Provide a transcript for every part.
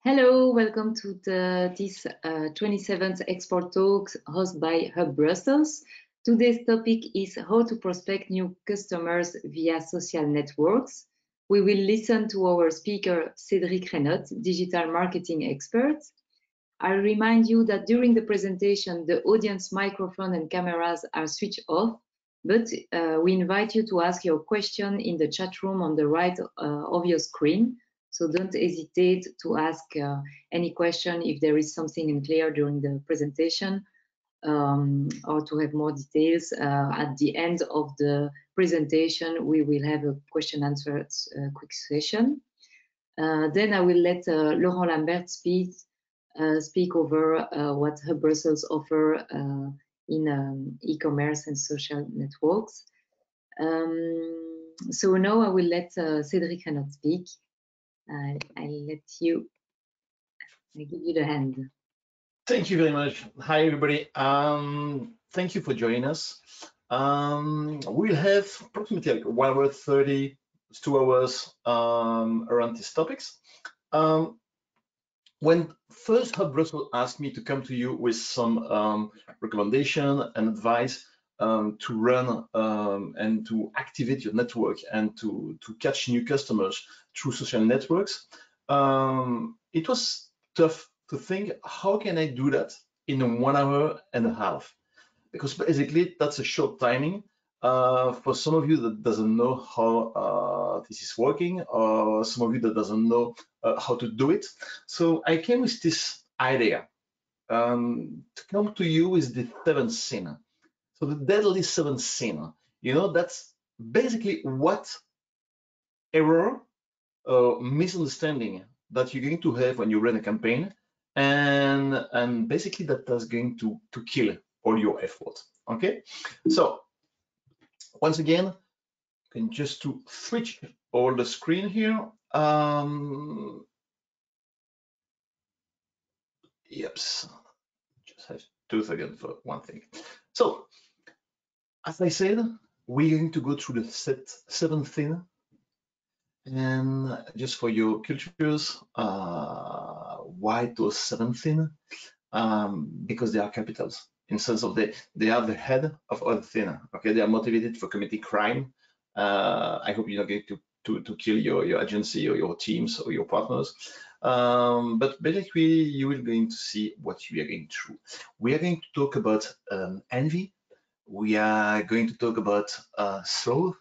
Hello, welcome to this 27th Export Talks hosted by Hub.brussels. Today's topic is how to prospect new customers via social networks. We will listen to our speaker, Cédric Rainotte, digital marketing expert. I remind you that during the presentation, the audience microphone and cameras are switched off, but we invite you to ask your question in the chat room on the right of your screen. So don't hesitate to ask any question if there is something unclear during the presentation or to have more details. At the end of the presentation, we will have a question answer quick session. Then I will let Laurent Lambert speak over what Hub.brussels offer in e-commerce and social networks. So now I will let Cédric Rainotte speak. I give you the hand. Thank you very much. Hi, everybody. Thank you for joining us. We'll have approximately like 1 hour 30, 2 hours around these topics. When first Hub.brussels asked me to come to you with some recommendation and advice to run and to activate your network and to catch new customers through social networks, it was tough to think, how can I do that in 1 hour and a half? Because basically that's a short timing. For some of you that doesn't know how this is working, or some of you that doesn't know how to do it. So I came with this idea to come to you with the 7th sin. So the deadly 7th sin, you know, that's basically what error or misunderstanding that you're going to have when you run a campaign, and basically that's going to kill all your effort. Okay, so once again, you can just to switch all the screen here. Yep, just have 2 seconds for one thing. So as I said, we're going to go through the 7th thing. And just for your cultures, why those 7 things? Because they are capitals, in sense of they are the head of all things. Okay, they are motivated for committing crime. I hope you're not going to kill your agency or your teams or your partners. But basically, you will going to see what we are going through. We are going to talk about envy. We are going to talk about sloth.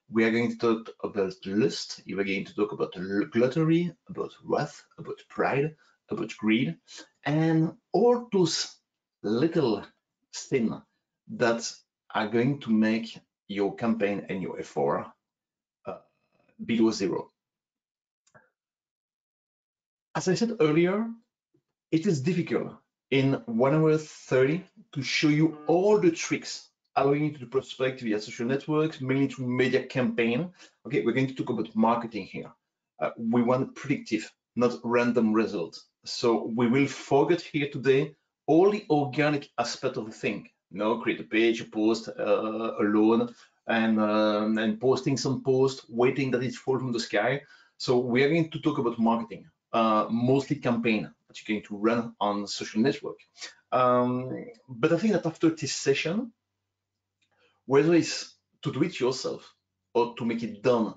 We are going to talk about lust. We are going to talk about gluttony, about wrath, about pride, about greed, and all those little things that are going to make your campaign and your effort below 0. As I said earlier, it is difficult in 1 hour 30 to show you all the tricks allowing you to prospect via social networks, mainly through media campaign. Okay, we're going to talk about marketing here. We want predictive, not random results. So we will forget here today all the organic aspect of the thing. You know, create a page, a post alone, and posting some post, waiting that it falls from the sky. So we are going to talk about marketing, mostly campaign that you're going to run on social network. But I think that after this session, whether it's to do it yourself or to make it done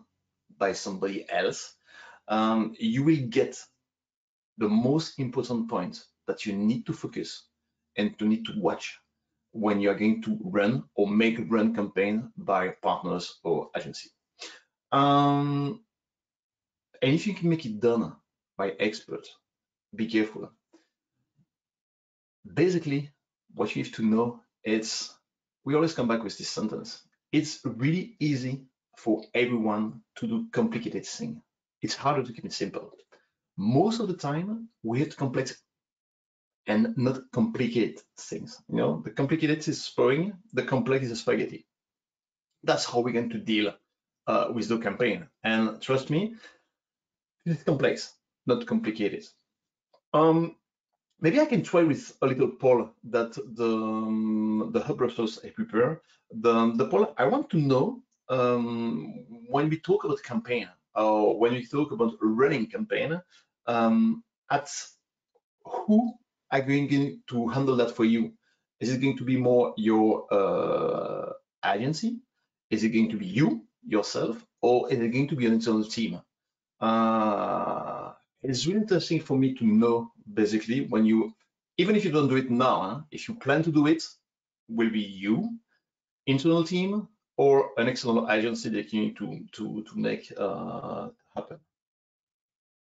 by somebody else, you will get the most important point that you need to focus and to need to watch when you are going to run or make a run campaign by partners or agency. And if you can make it done by experts, be careful. Basically, what you have to know is, we always come back with this sentence. It's really easy for everyone to do complicated things. It's harder to keep it simple. Most of the time, we have to complex and not complicate things. You know, the complicated is boring, the complex is spaghetti. That's how we're going to deal with the campaign. And trust me, it's complex, not complicated. Maybe I can try with a little poll that the Hub.brussels I prepare. The poll, I want to know, when we talk about campaign or when we talk about running campaign, at who are going to handle that for you. Is it going to be more your agency? Is it going to be you yourself, or is it going to be an internal team? It's really interesting for me to know, basically, when you, even if you don't do it now, if you plan to do it, will be you, internal team, or an external agency that you need to make happen.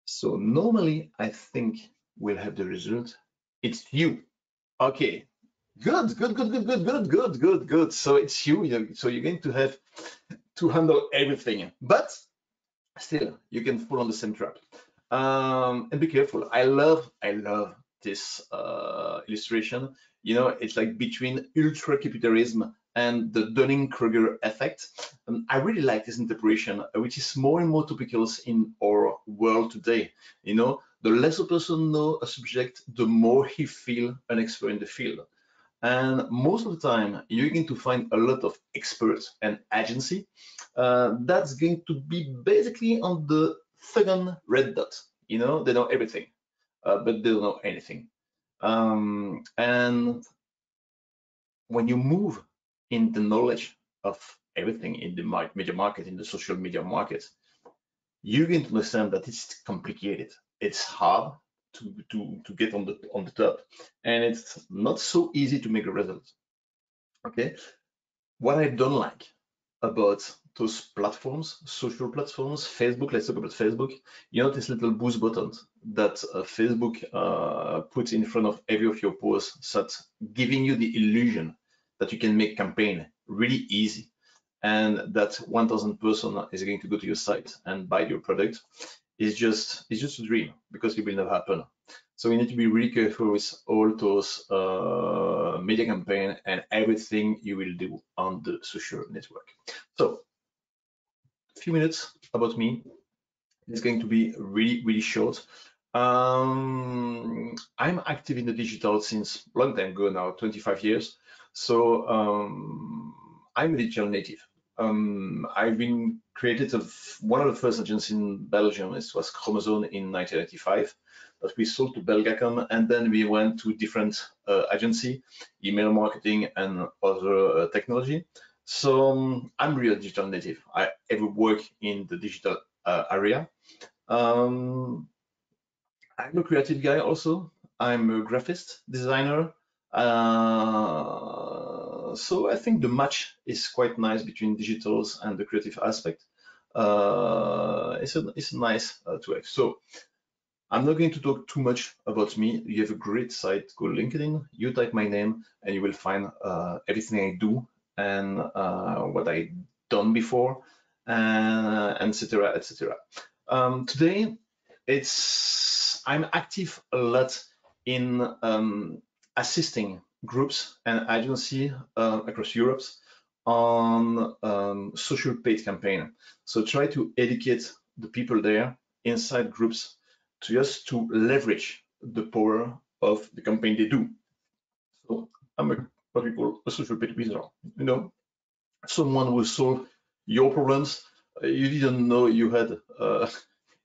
So normally, I think we'll have the result. It's you. Okay. Good. So it's you. So you're going to have to handle everything, but still you can fall on the same trap. And be careful. I love this illustration. You know, it's like between ultra capitalism and the Dunning-Kruger effect. I really like this interpretation, which is more and more topical in our world today. You know, the less a person knows a subject, the more he feels an expert in the field. And most of the time, you're going to find a lot of experts and agency that's going to be basically on the second red dot. You know, they know everything, but they don't know anything. And when you move in the knowledge of everything in the media market, in the social media market, you're going to understand that it's complicated. It's hard to get on the top, and it's not so easy to make a result. Okay, what I don't like about those platforms, social platforms, Facebook, let's talk about Facebook. You know, this little boost button that Facebook puts in front of every of your posts, that's giving you the illusion that you can make campaign really easy, and that 1,000 person is going to go to your site and buy your product. Is just a dream, because it will never happen. So we need to be really careful with all those media campaign and everything you will do on the social network. So a few minutes about me. It's going to be really short. I'm active in the digital since a long time ago now, 25 years. So I'm a digital native. I've been created of one of the first agents in Belgium. It was Chromosome in 1995, but we sold to Belgacom, and then we went to different agency, email marketing and other technology. So I'm really a digital native. I ever work in the digital area. I'm a creative guy also. I'm a graphist, designer. So I think the match is quite nice between digitals and the creative aspect. It's nice to have. So I'm not going to talk too much about me. You have a great site called LinkedIn. You type my name and you will find everything I do and what I've done before, and etc. etc. Today, I'm active a lot in assisting groups and agencies across Europe on social paid campaign. So try to educate the people there inside groups just to leverage the power of the campaign they do. So I'm what we call a social paid wizard. You know, someone will solve your problems you didn't know you had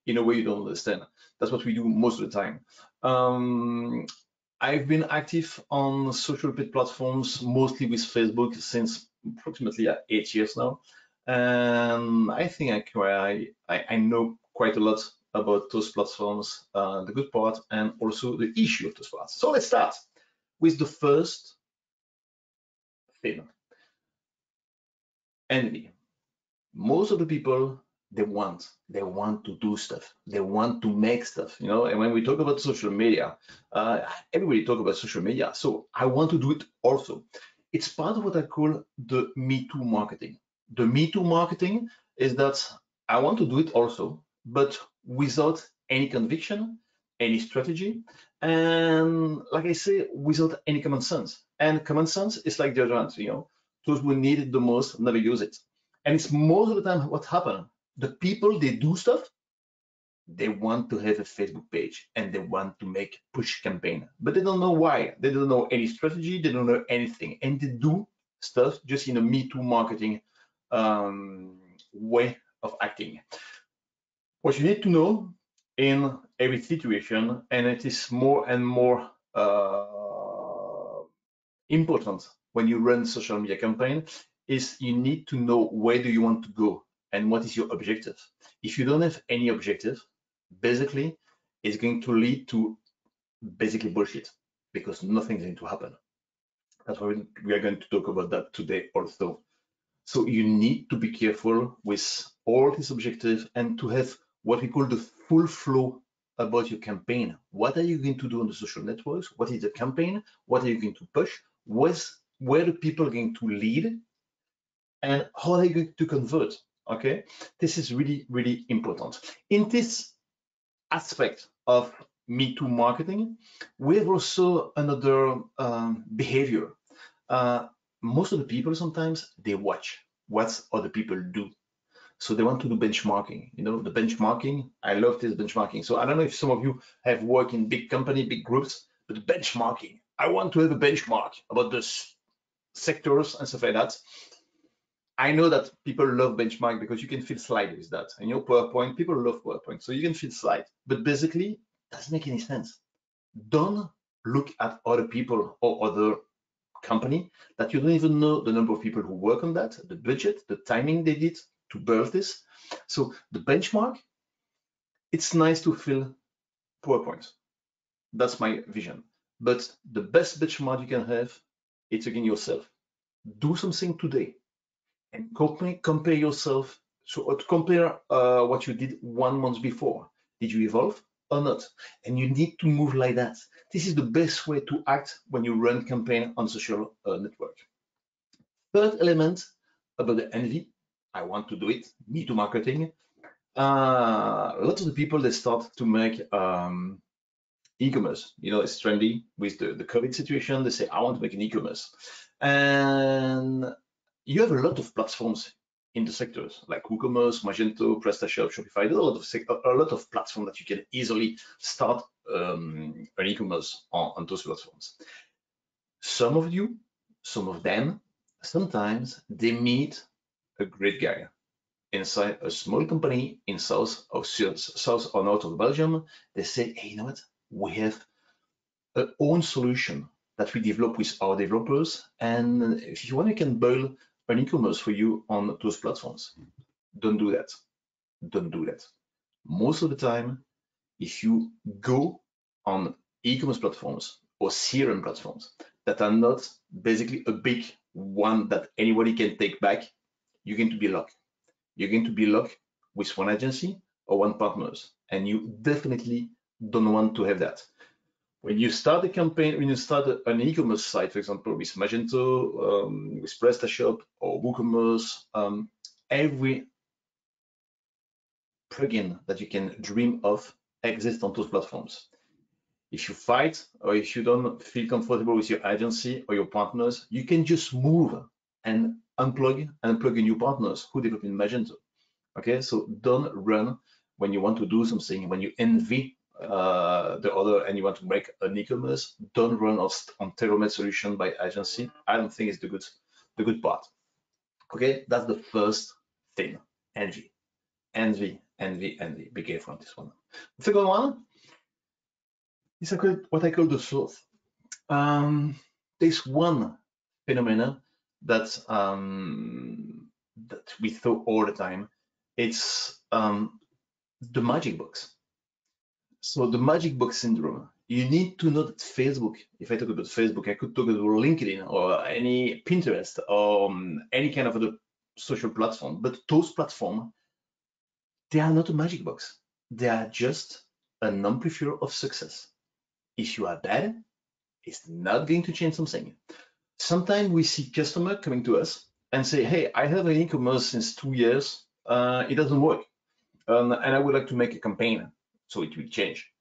in a way you don't understand. That's what we do most of the time. I've been active on social paid platforms, mostly with Facebook, since approximately 8 years now. And I think I know quite a lot about those platforms, the good part, and also the issue of those parts. So let's start with the first thing. Envy. Most of the people, they want to do stuff, they want to make stuff, you know. And when we talk about social media, everybody talk about social media, so I want to do it also. It's part of what I call the Me Too marketing. The Me Too marketing is that I want to do it also, but without any conviction, any strategy, and like I say, without any common sense. And common sense is like deodorant, you know, those who need it the most never use it. And it's most of the time what happens. The people, they do stuff, they want to have a Facebook page and they want to make push campaign, but they don't know why. They don't know any strategy, they don't know anything. And they do stuff just in a Me Too marketing way of acting. What you need to know in every situation, and it is more and more important when you run social media campaign, is you need to know where do you want to go and what is your objective. If you don't have any objective, basically it's going to lead to basically bullshit, because nothing's going to happen. That's why we are going to talk about that today also. So you need to be careful with all these objectives and to have what we call the full flow about your campaign. What are you going to do on the social networks? What is the campaign? What are you going to push? Where the people are going to lead? And how are you going to convert? Okay, this is really, really important. In this aspect of Me Too marketing, we have also another behavior. Most of the people sometimes they watch what other people do. So they want to do benchmarking. You know, the benchmarking, I love this benchmarking. So I don't know if some of you have worked in big company, big groups, but benchmarking, I want to have a benchmark about the sectors and stuff like that. I know that people love benchmark because you can fill slide with that. And your PowerPoint, people love PowerPoint, so you can fill slide. But basically, it doesn't make any sense. Don't look at other people or other company that you don't even know the number of people who work on that, the budget, the timing they did to build this. So the benchmark, it's nice to fill PowerPoint. That's my vision. But the best benchmark you can have, it's again yourself. Do something today and compare yourself. So compare what you did 1 month before. Did you evolve or not? And you need to move like that. This is the best way to act when you run campaign on social network. Third element about the envy, I want to do it, Me Too marketing. Lots of the people, they start to make e-commerce. You know, it's trendy with the COVID situation. They say, I want to make an e-commerce. And you have a lot of platforms in the sectors like WooCommerce, Magento, PrestaShop, Shopify. There's a lot of platforms that you can easily start an e-commerce on those platforms. Some of you, some of them, sometimes they meet a great guy inside a small company in south or north of Belgium. They say, hey, you know what? We have our own solution that we develop with our developers, and if you want, you can build an e-commerce for you on those platforms. Don't do that. Don't do that. Most of the time, if you go on e-commerce platforms or CRM platforms that are not basically a big one that anybody can take back, you're going to be locked. You're going to be locked with one agency or one partners, and you definitely don't want to have that. When you start a campaign, when you start an e-commerce site, for example, with Magento, with PrestaShop or WooCommerce, every plugin that you can dream of exists on those platforms. If you fight or if you don't feel comfortable with your agency or your partners, you can just move and unplug and plug in your partners who develop in Magento. Okay, so don't run when you want to do something, when you envy the other and you want to make an e-commerce. Don't run on tailor-made solution by agency. I don't think it's the good part. Okay, that's the first thing. Envy. Be careful on this one. The second one is what I call the sloth. There's one phenomena that we saw all the time. It's the magic box. So the magic box syndrome. You need to know that Facebook, if I talk about Facebook, I could talk about LinkedIn or any Pinterest or any kind of other social platform, but those platforms, they are not a magic box. They are just an amplifier of success. If you are bad, it's not going to change something. Sometimes we see customers coming to us and say, hey, I have an e-commerce since 2 years. It doesn't work. And I would like to make a campaign so it will change.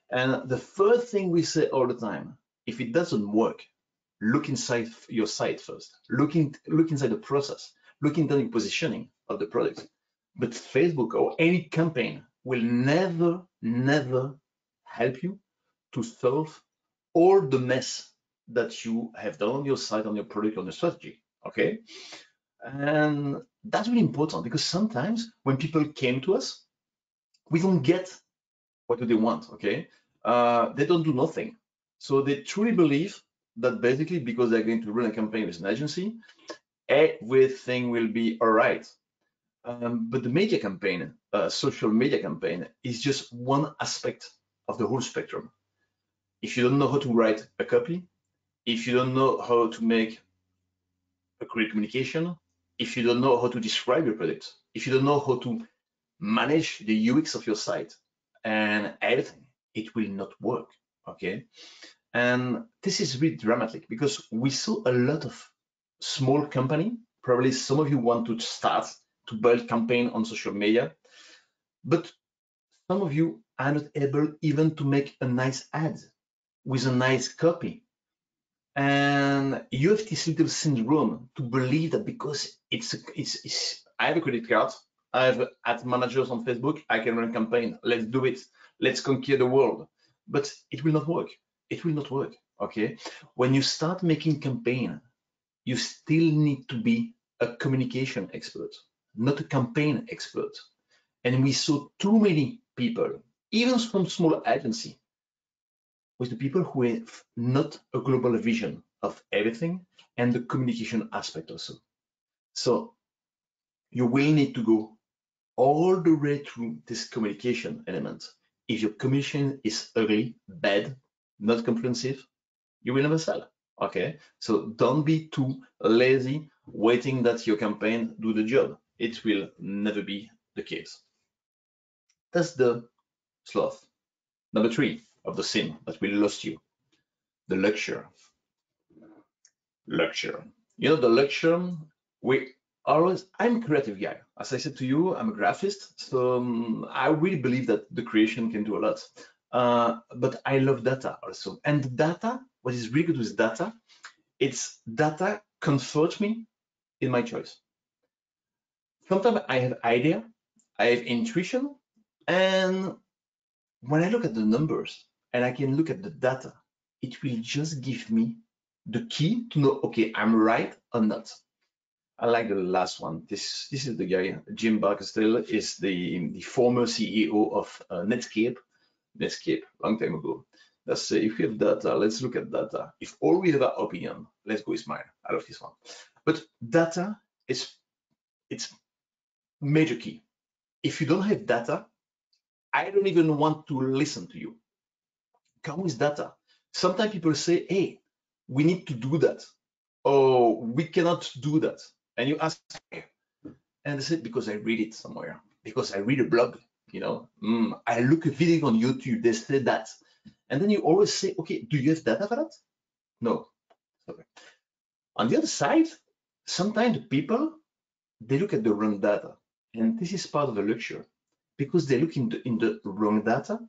And the first thing we say all the time, if it doesn't work, look inside your site first. Look inside the process. Look into the positioning of the product. But Facebook or any campaign will never help you to solve all the mess that you have done on your site, on your product, on your strategy. Okay, and that's really important because sometimes when people came to us, we don't get What do they want? Okay, they don't do nothing. So they truly believe that basically because they're going to run a campaign with an agency, everything will be all right. But the media campaign, social media campaign, is just one aspect of the whole spectrum. If you don't know how to write a copy, if you don't know how to make a great communication, if you don't know how to describe your product, if you don't know how to manage the UX of your site and everything, it will not work. Okay. And this is really dramatic because we saw a lot of small company. Probably some of you want to start to build campaign on social media, but some of you are not able even to make a nice ad with a nice copy. And you have this little syndrome to believe that because I have a credit card, I have ad managers on Facebook, I can run campaign. Let's do it. Let's conquer the world. But it will not work. It will not work. Okay. When you start making campaign, you still need to be a communication expert, not a campaign expert. And we saw too many people, even from small agency, with the people who have not a global vision of everything and the communication aspect also. So you will need to go all the way through this communication element. If your communication is ugly, bad, not comprehensive, you will never sell. Okay, so don't be too lazy waiting that your campaign do the job. It will never be the case. That's the sloth. Number 3 of the sin that will lose you, the lecture. Lecture. You know, the lecture, I'm a creative guy. As I said to you, I'm a graphist. So I really believe that the creation can do a lot. But I love data also. And data, what is really good with data, it's data comforts me in my choice. Sometimes I have idea, I have intuition, and when I look at the numbers and I can look at the data, it will just give me the key to know, okay, I'm right or not. I like the last one. This is the guy, Jim Barksdale, is the former CEO of Netscape, long time ago. Let's say if we have data, let's look at data. If all we have our opinion, let's go with mine. I love this one. But data it's major key. If you don't have data, I don't even want to listen to you. Come with data. Sometimes people say, hey, we need to do that. Oh, we cannot do that. And you ask, and they say, because I read it somewhere, because I read a blog, you know, I look a video on YouTube, they say that. And then you always say, okay, do you have data for that? No. Okay. On the other side, sometimes the people, they look at the wrong data. And this is part of the lecture because they look in the wrong data.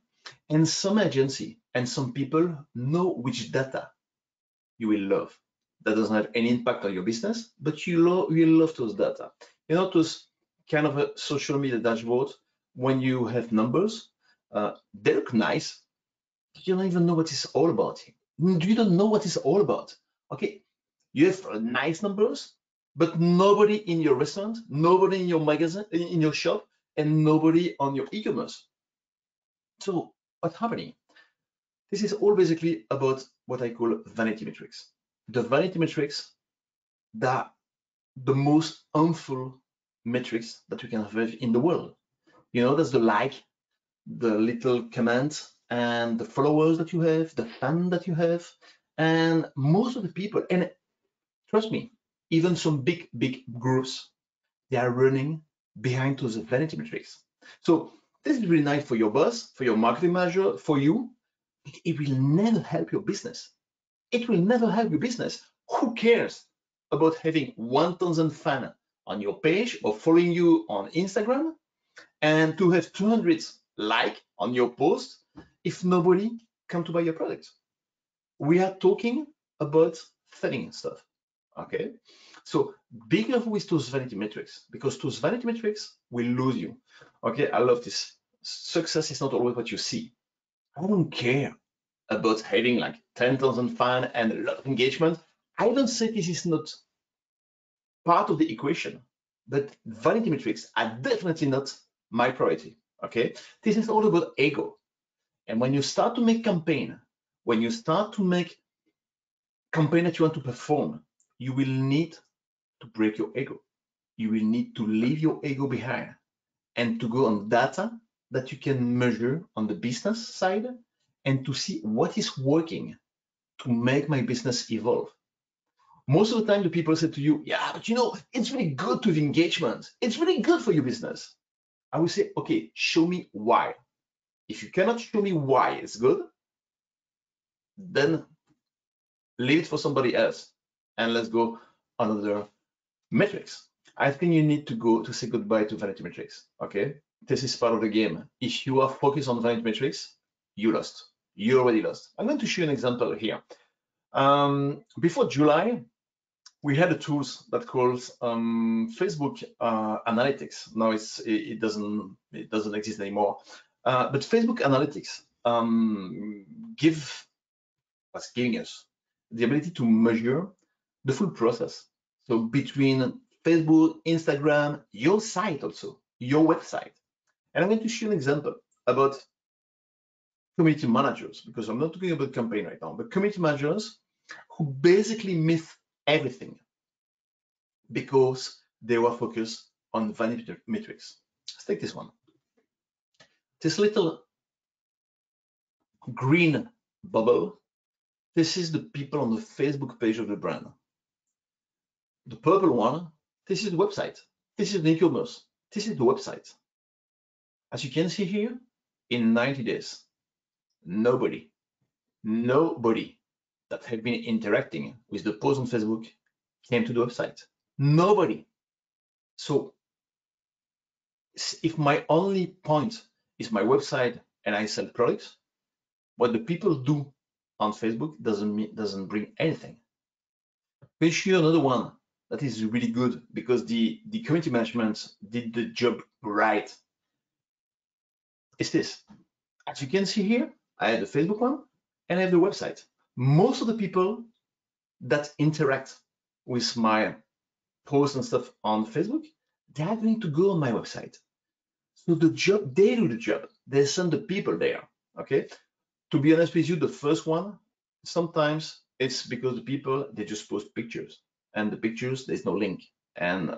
And some agency and some people know which data you will love. That doesn't have any impact on your business, but you will love those data. You know, those kind of a social media dashboard, when you have numbers, they look nice, but you don't even know what it's all about. You don't know what it's all about. Okay, you have nice numbers, but nobody in your restaurant, nobody in your magazine, in your shop, and nobody on your e-commerce. So what's happening? This is all basically about what I call vanity metrics. The vanity metrics, that the most harmful metrics that you can have in the world. You know, that's the like, the little comment, and the followers that you have, the fan that you have, and most of the people, and trust me, even some big groups, they are running behind those vanity metrics. So this is really nice for your boss, for your marketing manager, for you. It will never help your business. It will never help your business. Who cares about having 1,000 fans on your page or following you on Instagram and to have 200 likes on your post if nobody come to buy your product? We are talking about selling stuff. Okay, so be careful with those vanity metrics because those vanity metrics will lose you. Okay, I love this. Success is not always what you see. I don't care about having like 10,000 fans and a lot of engagement. I don't say this is not part of the equation, but vanity metrics are definitely not my priority. Okay, this is all about ego. And when you start to make campaign, when you start to make campaign that you want to perform, you will need to break your ego. You will need to leave your ego behind and to go on data that you can measure on the business side and to see what is working to make my business evolve. Most of the time, the people say to you, yeah, but you know, it's really good to have engagement. It's really good for your business. I will say, okay, show me why. If you cannot show me why it's good, then leave it for somebody else and let's go on other metrics. I think you need to go to say goodbye to vanity metrics. Okay, this is part of the game. If you are focused on vanity metrics, you lost. You already lost. I'm going to show you an example here. Before July, we had a tools that calls Facebook Analytics. Now it doesn't exist anymore. But Facebook Analytics was giving us the ability to measure the full process. So between Facebook, Instagram, your site also, your website. And I'm going to show you an example about community managers, because I'm not talking about campaign right now, but community managers who basically miss everything because they were focused on vanity metrics. Let's take this one. This little green bubble, this is the people on the Facebook page of the brand. The purple one, this is the website. This is the e-commerce. This is the website. As you can see here, in 90 days, nobody that had been interacting with the post on Facebook came to the website. Nobody. So if my only point is my website and I sell products, what the people do on Facebook doesn't bring anything. Let me show you another one that is really good because the community management did the job right. It's this. As you can see here, I have the Facebook one and I have the website. Most of the people that interact with my posts and stuff on Facebook, they are going to go on my website. So the job, they do the job. They send the people there, okay? To be honest with you, the first one, sometimes it's because the people, they just post pictures. And the pictures, there's no link. And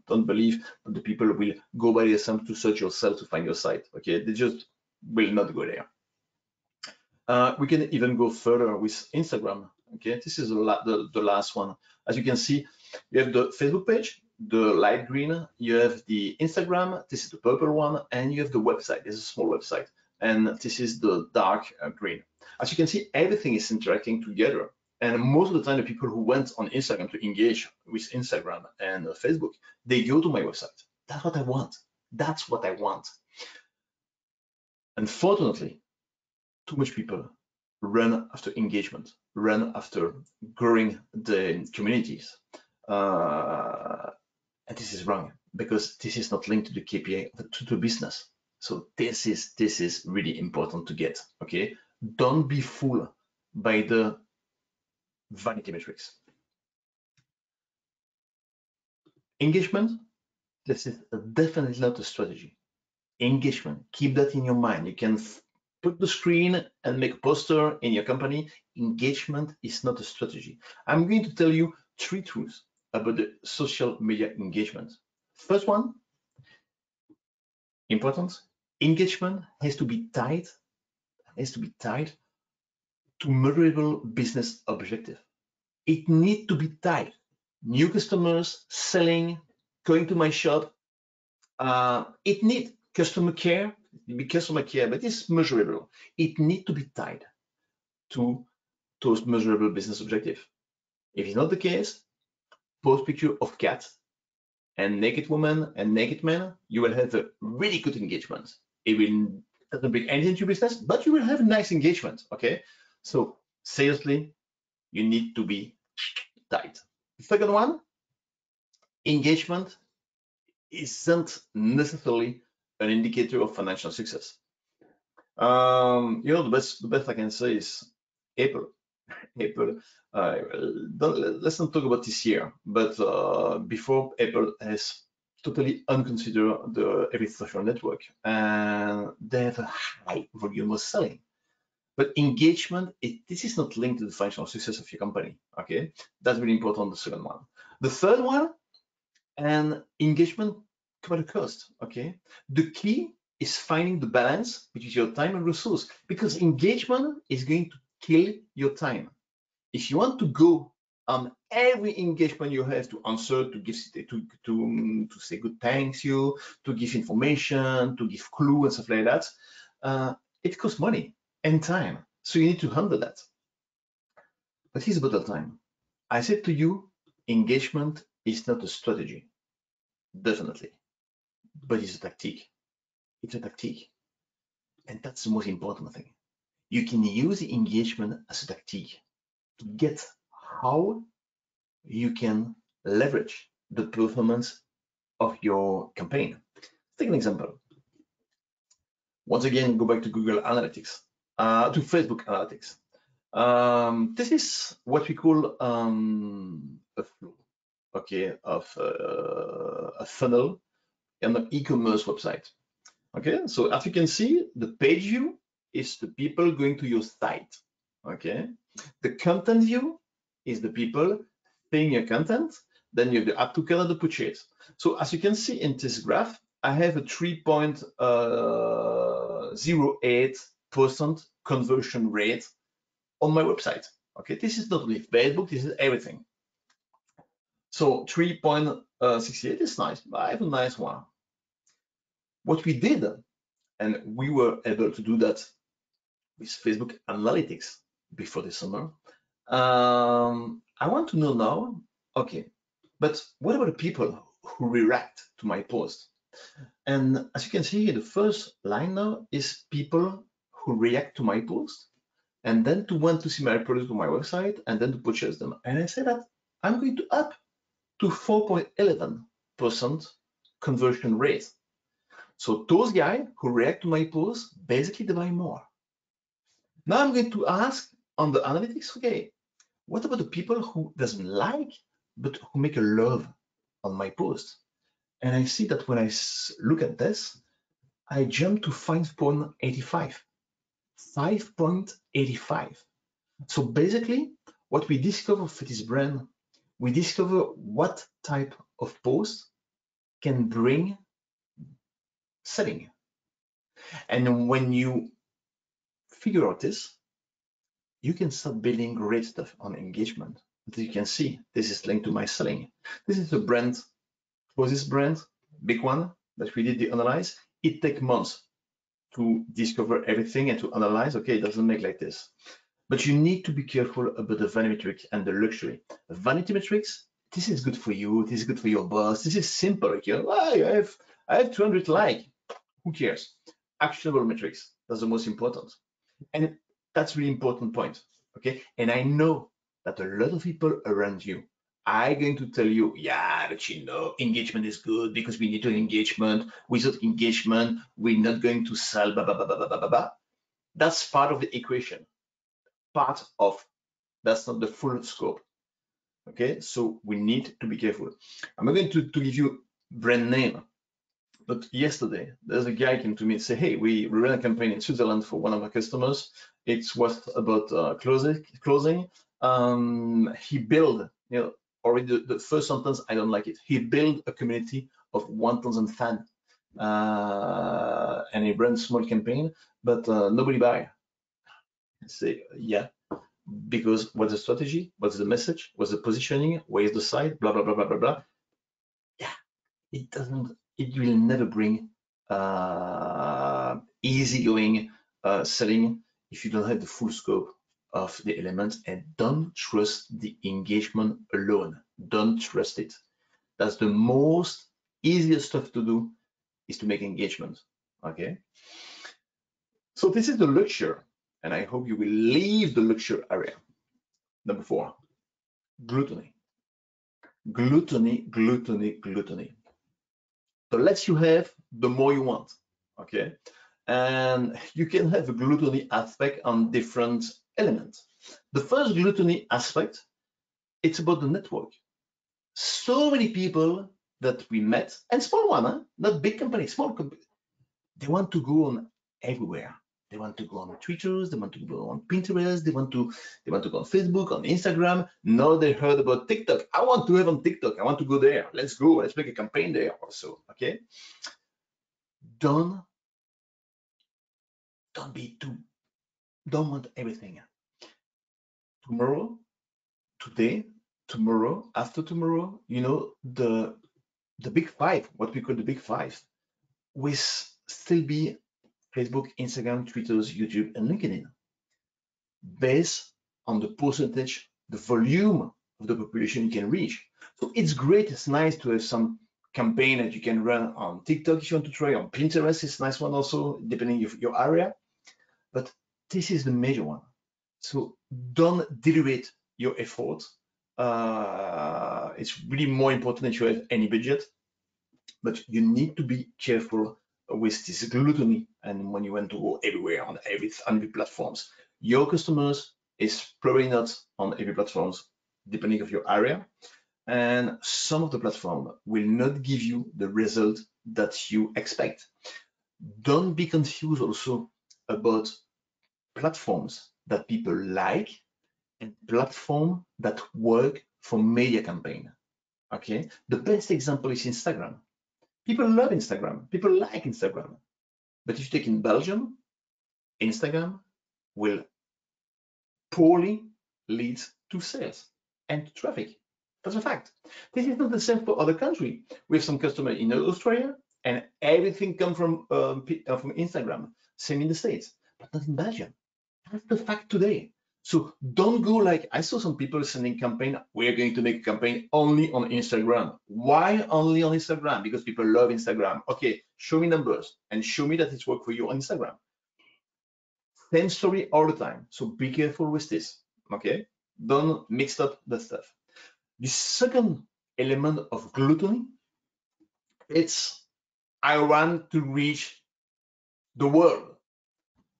don't believe that the people will go by themselves to search yourself to find your site, okay? They just will not go there. We can even go further with Instagram, okay? This is the last one. As you can see, you have the Facebook page, the light green, you have the Instagram, this is the purple one, and you have the website. This is a small website, and this is the dark green. As you can see, everything is interacting together. And most of the time, the people who went on Instagram to engage with Instagram and Facebook, they go to my website. That's what I want. That's what I want. Unfortunately, too much people run after engagement, run after growing the communities. And this is wrong because this is not linked to the KPI to the business. So this is really important to get, okay? Don't be fooled by the vanity metrics. Engagement, this is definitely not a strategy. Engagement, keep that in your mind. You can put the screen and make a poster in your company. Engagement is not a strategy. I'm going to tell you 3 truths about the social media engagement. First one, important, engagement has to be tied to measurable business objective. It needs to be tied. New customers, selling, going to my shop. It needs customer care, but it's measurable. It needs to be tied to those measurable business objectives. If it's not the case, post picture of cat and naked woman and naked man, you will have a really good engagement. It will doesn't bring anything to your business, but you will have a nice engagement. Okay, so seriously, you need to be tight. The second one, engagement isn't necessarily an indicator of financial success. The best I can say is Apple. Let's not talk about this year, but before Apple has totally unconsider every social network, and they have a high volume of selling. But engagement, this is not linked to the financial success of your company. Okay, that's really important. The second one, the third one, and engagement come at a cost. Okay, the key is finding the balance between your time and resource, because engagement is going to kill your time. If you want to go on every engagement you have to answer, to give to say good thanks you, to give information, to give clue and stuff like that, it costs money and time. So you need to handle that. But here's about the time. I said to you, engagement is not a strategy, definitely, but it's a tactic. It's a tactic, and that's the most important thing. You can use the engagement as a tactic to get how you can leverage the performance of your campaign. Let's take an example. Once again, go back to Google Analytics, to Facebook Analytics. This is what we call a flow, okay, of a funnel on an e-commerce website. Okay, so as you can see, the page view is the people going to your site. Okay, the content view is the people seeing your content. Then you have the add to cart and the purchase. So as you can see in this graph, I have a 3.08% conversion rate on my website. Okay, this is not only Facebook, this is everything. So 3.68 is nice. I have a nice one. What we did, and we were able to do that with Facebook Analytics before the summer. I want to know now, okay, but what about the people who react to my post? And as you can see here, the first line now is people who react to my post, and then to want to see my product on my website, and then to purchase them. And I say that I'm going to up to 4.11% conversion rate. So those guys who react to my post, basically they buy more. Now I'm going to ask on the analytics, okay, what about the people who doesn't like, but who make a love on my post? And I see that when I look at this, I jump to 5.85. 5.85. So basically, what we discover for this brand, we discover what type of post can bring selling. And when you figure out this, you can start building great stuff on engagement. As you can see, this is linked to my selling. This is a brand, for this brand, big one that we did the analyze. It takes months to discover everything and to analyze. Okay, it doesn't make like this. But you need to be careful about the vanity metric and the luxury. Vanity metrics, this is good for you, this is good for your boss, this is simple. Okay, well, I have 200 likes. Who cares? Actionable metrics, that's the most important. And that's really important point. Okay, and I know that a lot of people around you are going to tell you, yeah, but you know, engagement is good because we need to engagement. Without engagement, we're not going to sell, blah, blah, blah, blah, blah, blah, blah. That's part of the equation. Part of, that's not the full scope. Okay, so we need to be careful. I'm not going to give you brand name, but yesterday there's a guy came to me and say, hey, we ran a campaign in Switzerland for one of our customers. It was about closing. He built, you know, already the first sentence, I don't like it. He built a community of 1,000 fans, and he ran a small campaign, but nobody buy. I say, yeah, because what's the strategy? What's the message? What's the positioning? Where is the site? Blah, blah, blah, blah, blah, blah. Yeah, it doesn't, it will never bring easygoing selling if you don't have the full scope of the elements, and don't trust the engagement alone. Don't trust it. That's the most easiest stuff to do, is to make engagement. Okay. So this is the luxury, and I hope you will leave the luxury area. Number 4, gluttony. Gluttony, gluttony, gluttony. The less you have, the more you want. Okay. And you can have a gluttony aspect on different elements. The first gluttony aspect, it's about the network. So many people that we met, and small one, huh? Not big company, small company, they want to go on everywhere. They want to go on Twitter, they want to go on Pinterest, they want to go on Facebook, on Instagram. Now they heard about TikTok. I want to have on TikTok. I want to go there. Let's go. Let's make a campaign there also. Okay. Don't want everything. Tomorrow, today, tomorrow, after tomorrow, you know, the big five, what we call the big five, will still be Facebook, Instagram, Twitter, YouTube, and LinkedIn, based on the percentage, the volume of the population you can reach. So it's great, it's nice to have some campaign that you can run on TikTok if you want to try, on Pinterest, it's a nice one also, depending on your area. But this is the major one. So don't dilute your effort. It's really more important that you have any budget, but you need to be careful with this gluttony. And when you want to go everywhere on every platforms, your customers is probably not on every platforms, depending of your area. And some of the platform will not give you the result that you expect. Don't be confused also about platforms that people like and platform that work for media campaign. Okay, the best example is Instagram. People love Instagram. People like Instagram. But if you take in Belgium, Instagram will poorly lead to sales and to traffic. That's a fact. This is not the same for other countries. We have some customers in Australia, and everything comes from Instagram. Same in the States, but not in Belgium. That's the fact today. So don't go like, I saw some people sending campaign, we're going to make a campaign only on Instagram. Why only on Instagram? Because people love Instagram. Okay, show me numbers and show me that it's worked for you on Instagram. Same story all the time. So be careful with this. Okay, don't mix up the stuff. The second element of gluttony, it's I want to reach the world.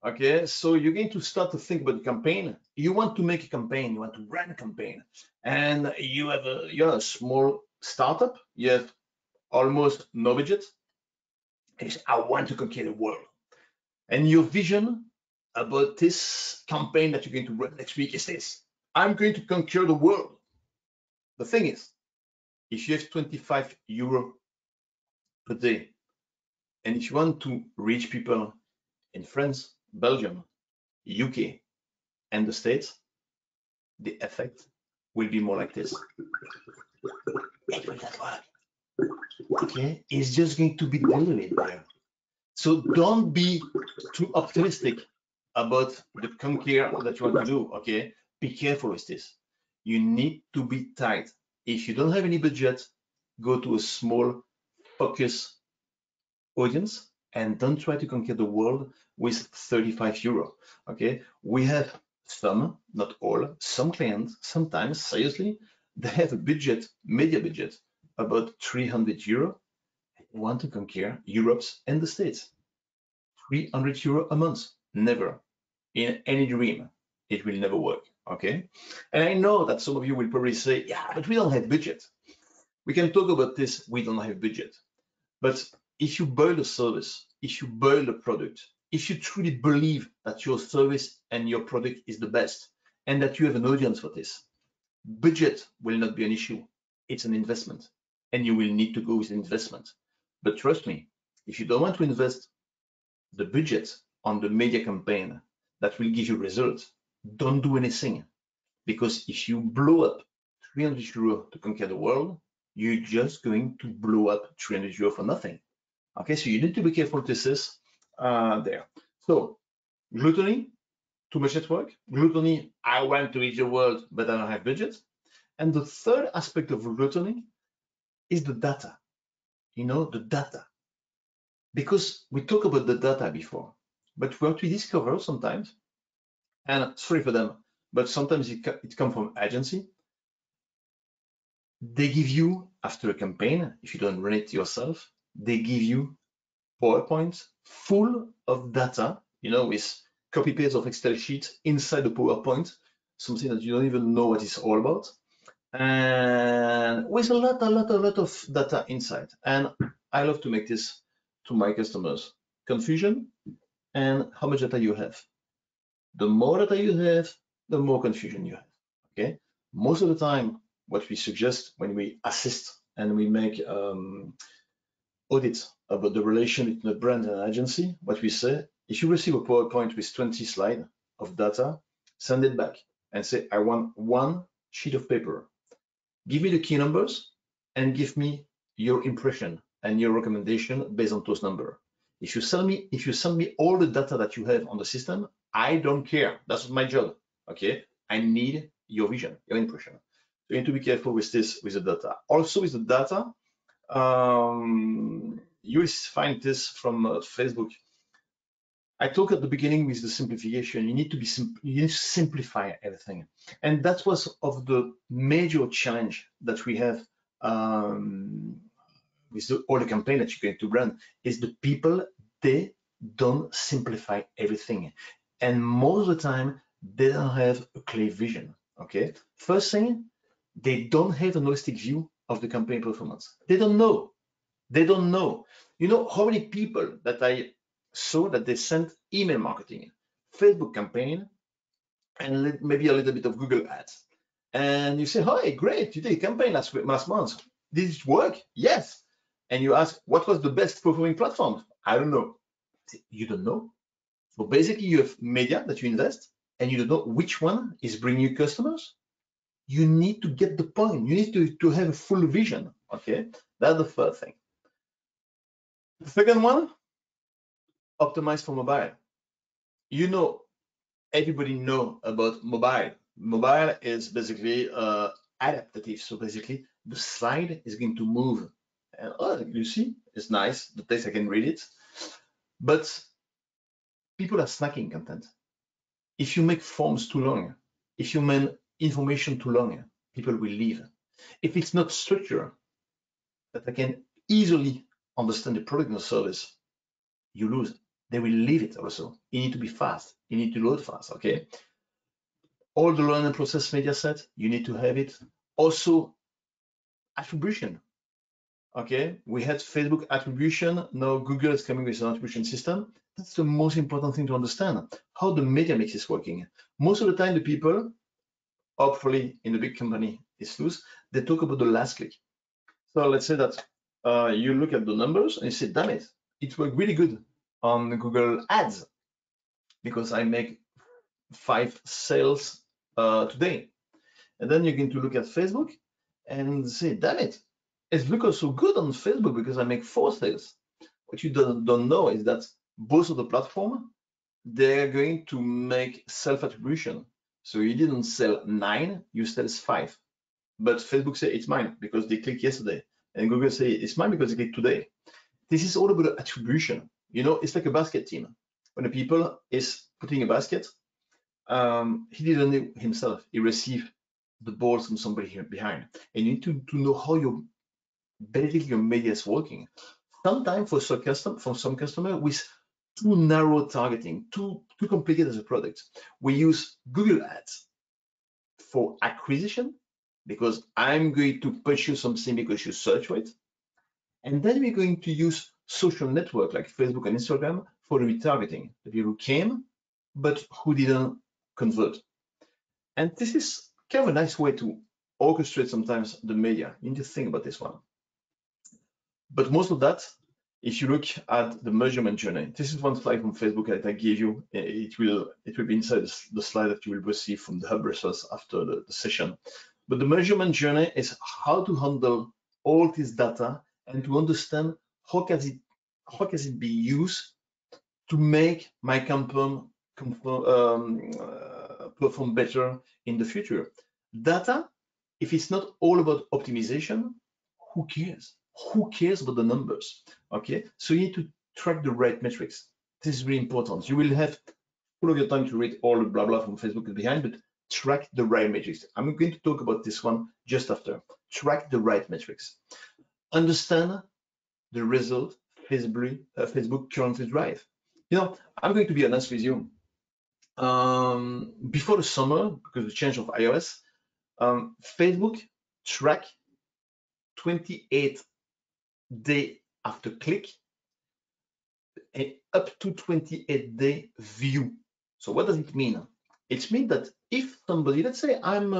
Okay, so you're going to start to think about the campaign. You want to make a campaign, you want to run a campaign, and you're a small startup, you have almost no budget. And you say, I want to conquer the world. And your vision about this campaign that you're going to run next week is this: I'm going to conquer the world. The thing is, if you have 25 euro per day, and if you want to reach people in France, Belgium, UK, and the States, the effect will be more like this. It will not work. Okay, it's just going to be diluted there. So don't be too optimistic about the conquer that you want to do. Okay, be careful with this. You need to be tight. If you don't have any budget, go to a small focus audience and don't try to conquer the world with 35 euro. Okay, we have some, not all, some clients, sometimes seriously, they have a budget, media budget, about 300 euro. They want to conquer Europe and the States. 300 euro a month, never in any dream. It will never work. Okay, and I know that some of you will probably say, yeah, but we don't have budget. We can talk about this. We don't have budget. But if you build a service, if you build a product, if you truly believe that your service and your product is the best and that you have an audience for this, budget will not be an issue. It's an investment and you will need to go with investment. But trust me, if you don't want to invest the budget on the media campaign that will give you results, don't do anything. Because if you blow up 300 euro to conquer the world, you're just going to blow up 300 euro for nothing. Okay, so you need to be careful with this there. So gluttony, too much network. Gluttony, I want to reach the world, but I don't have budget. And the third aspect of gluttony is the data. You know, the data. Because we talked about the data before, but what we discover sometimes, and sorry for them, but sometimes it comes from agency. They give you, after a campaign, if you don't run it yourself, they give you PowerPoint full of data, you know, with copy paste of Excel sheet inside the PowerPoint, something that you don't even know what it's all about. and with a lot of data inside. And I love to make this to my customers. Confusion and how much data you have. The more data you have, the more confusion you have. Okay. Most of the time, what we suggest when we assist and we make audits about the relation between a brand and an agency, what we say, if you receive a PowerPoint with 20 slides of data, send it back and say, I want one sheet of paper. Give me the key numbers and give me your impression and your recommendation based on those numbers. If you send me all the data that you have on the system, I don't care. That's my job. Okay. I need your vision, your impression. So you need to be careful with this, with the data. Also with the data, you will find this from Facebook. I talked at the beginning with the simplification. You need to simplify everything, and that was of the major challenge that we have with all the campaign that you're going to run. Is the people, they don't simplify everything, and most of the time they don't have a clear vision. Okay, first thing, they don't have a holistic view of the campaign performance. They don't know. They don't know. You know how many people that I saw that they sent email marketing, Facebook campaign, and maybe a little bit of Google ads. And you say, "Hi, great, you did a campaign last month. Did it work?" Yes. And you ask, "What was the best performing platform?" I don't know. You don't know. So basically, you have media that you invest, and you don't know which one is bringing you customers. You need to get the point. You need to have a full vision. Okay, that's the first thing. The second one, optimize for mobile. You know, everybody know about mobile. Mobile is basically adaptive. So basically, the slide is going to move. And oh, you see, it's nice. The place I can read it. But people are snacking content. If you make forms too long, if you make information too long, people will leave. If it's not structured, that I can easily understand the product or service, you lose. They will leave it also. You need to be fast. You need to load fast, okay? All the learn and process media set, you need to have it. Also, attribution, okay? We had Facebook attribution. Now Google is coming with an attribution system. That's the most important thing to understand, how the media mix is working. Most of the time, the people, hopefully in the big company is loose, they talk about the last click. So let's say that you look at the numbers and you say, damn it worked really good on Google Ads because I make 5 sales today. And then you're going to look at Facebook and say, damn it's looking so good on Facebook because I make 4 sales. What you don't know is that both of the platform, they're going to make self-attribution. So you didn't sell 9, you sell 5. But Facebook say it's mine because they clicked yesterday. And Google say it's mine because they clicked today. This is all about attribution. You know, it's like a basket team. When the people is putting a basket, he didn't know himself. He received the balls from somebody here behind. And you need to know how your basically your media is working. Sometimes for some customer with too narrow targeting, too complicated as a product, we use Google Ads for acquisition because I'm going to push you something because you search for it. And then we're going to use social network like Facebook and Instagram for retargeting, the people who came, but who didn't convert. And this is kind of a nice way to orchestrate sometimes the media. You need to think about this one. But most of that, if you look at the measurement journey, this is one slide from Facebook that I gave you. It will be inside the slide that you will receive from the hub.brussels after the session. But the measurement journey is how to handle all this data and to understand how can it be used to make my campaign perform better in the future. Data, if it's not all about optimization, who cares? Who cares about the numbers? Okay, so you need to track the right metrics. This is really important. You will have full of your time to read all the blah blah from Facebook behind, but track the right metrics. I'm going to talk about this one just after. Track the right metrics. Understand the result Facebook currently drive. You know, I'm going to be honest with you. Before the summer, because of the change of iOS, Facebook track 28 day after click and up to 28-day view. So what does it mean? It means that if somebody, let's say I'm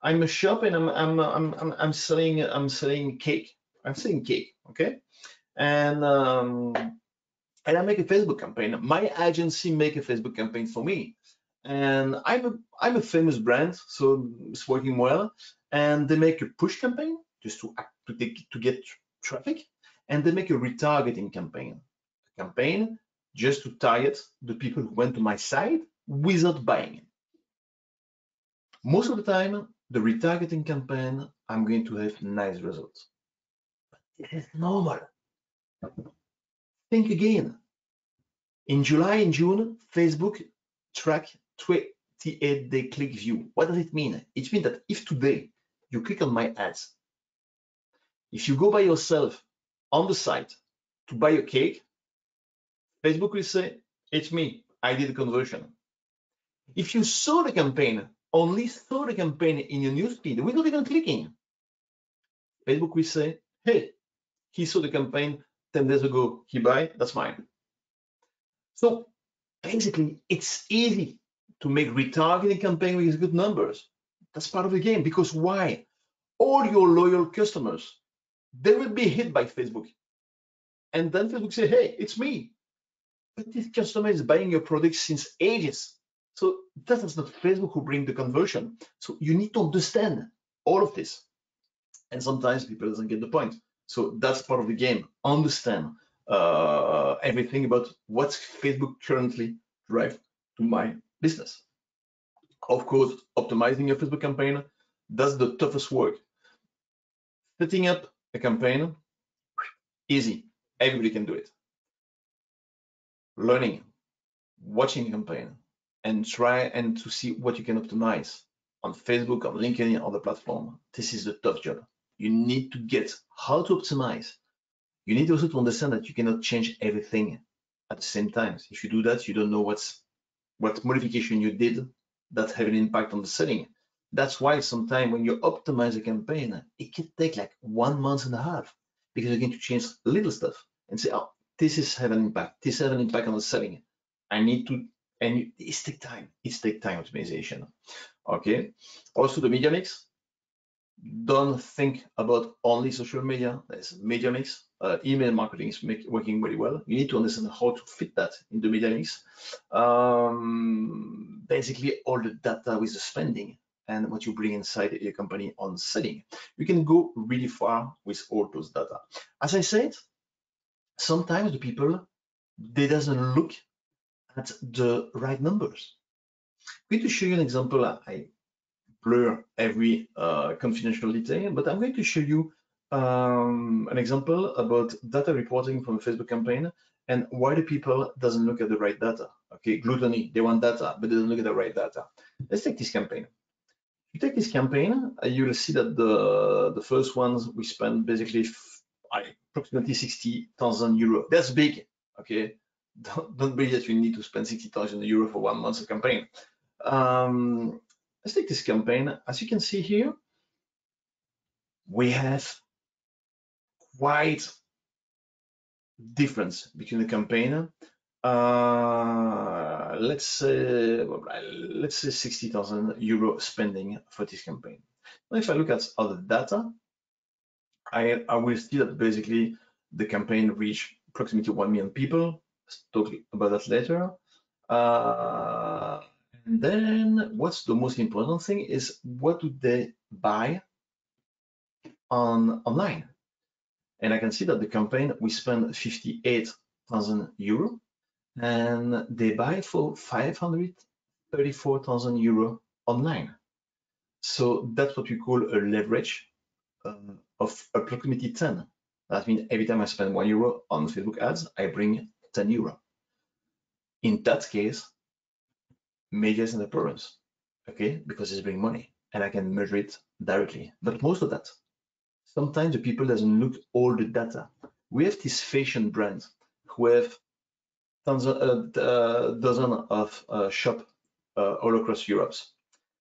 a shop and I'm selling cake. I'm selling cake, okay? And I make a Facebook campaign. My agency make a Facebook campaign for me, and I'm a famous brand, so it's working well. And they make a push campaign just to get traffic, and they make a retargeting campaign, just to target the people who went to my site without buying. Most of the time, the retargeting campaign, I'm going to have nice results. But this is normal. Think again. In July and June, Facebook track 28-day click view. What does it mean? It means that if today you click on my ads, if you go by yourself on the site to buy a cake, Facebook will say, it's me, I did the conversion. If you saw the campaign, only saw the campaign in your newsfeed without even clicking, Facebook will say, hey, he saw the campaign 10 days ago, he buy, that's mine. So basically, it's easy to make retargeting campaign with good numbers. That's part of the game, because why? All your loyal customers, they will be hit by Facebook. And then Facebook say, hey, it's me. But this customer is buying your product since ages. So that is not Facebook who bring the conversion. So you need to understand all of this. And sometimes people doesn't get the point. So that's part of the game. Understand everything about what's Facebook currently drive to my business. Of course, optimizing your Facebook campaign, that's the toughest work. Setting up a campaign, easy. Everybody can do it. Learning, watching a campaign, and try and to see what you can optimize on Facebook, on LinkedIn, on the platform. This is the tough job. You need to get how to optimize. You need also to understand that you cannot change everything at the same time. If you do that, you don't know what modification you did that have an impact on the selling. That's why sometimes when you optimize a campaign, it can take like 1.5 months because you're going to change little stuff and say, oh, this is have an impact. This have an impact on the selling. I need to, and it takes time. It takes time optimization. Okay. Also the media mix. Don't think about only social media. There's media mix. Email marketing is working very well. You need to understand how to fit that in the media mix. Basically, all the data with the spending and what you bring inside your company on selling. You can go really far with all those data. As I said, sometimes the people, they doesn't look at the right numbers. I'm going to show you an example. I blur every confidential detail, but I'm going to show you an example about data reporting from a Facebook campaign and why the people doesn't look at the right data. Okay, gluttony, they want data, but they don't look at the right data. Let's take this campaign. If you take this campaign, you will see that the first ones we spent basically approximately 60,000 euro. That's big. Okay, don't believe that you need to spend 60,000 euro for 1 month of campaign. Let's take this campaign. As you can see here, we have quite difference between the campaign. Let's say 60,000 euro spending for this campaign. Now, if I look at other data, I will see that basically the campaign reached approximately 1 million people. Let's talk about that later. And then what's the most important thing is what do they buy online? And I can see that the campaign, we spend 58,000 euro and they buy for 534,000 euro online. So that's what we call a leverage of approximately 10. That means every time I spend 1 euro on Facebook ads, I bring 10 euro. In that case, media is in the problems, okay, because it's bringing money and I can measure it directly. But most of that, sometimes the people doesn't look all the data. We have this fashion brand who have dozen of shop all across Europe.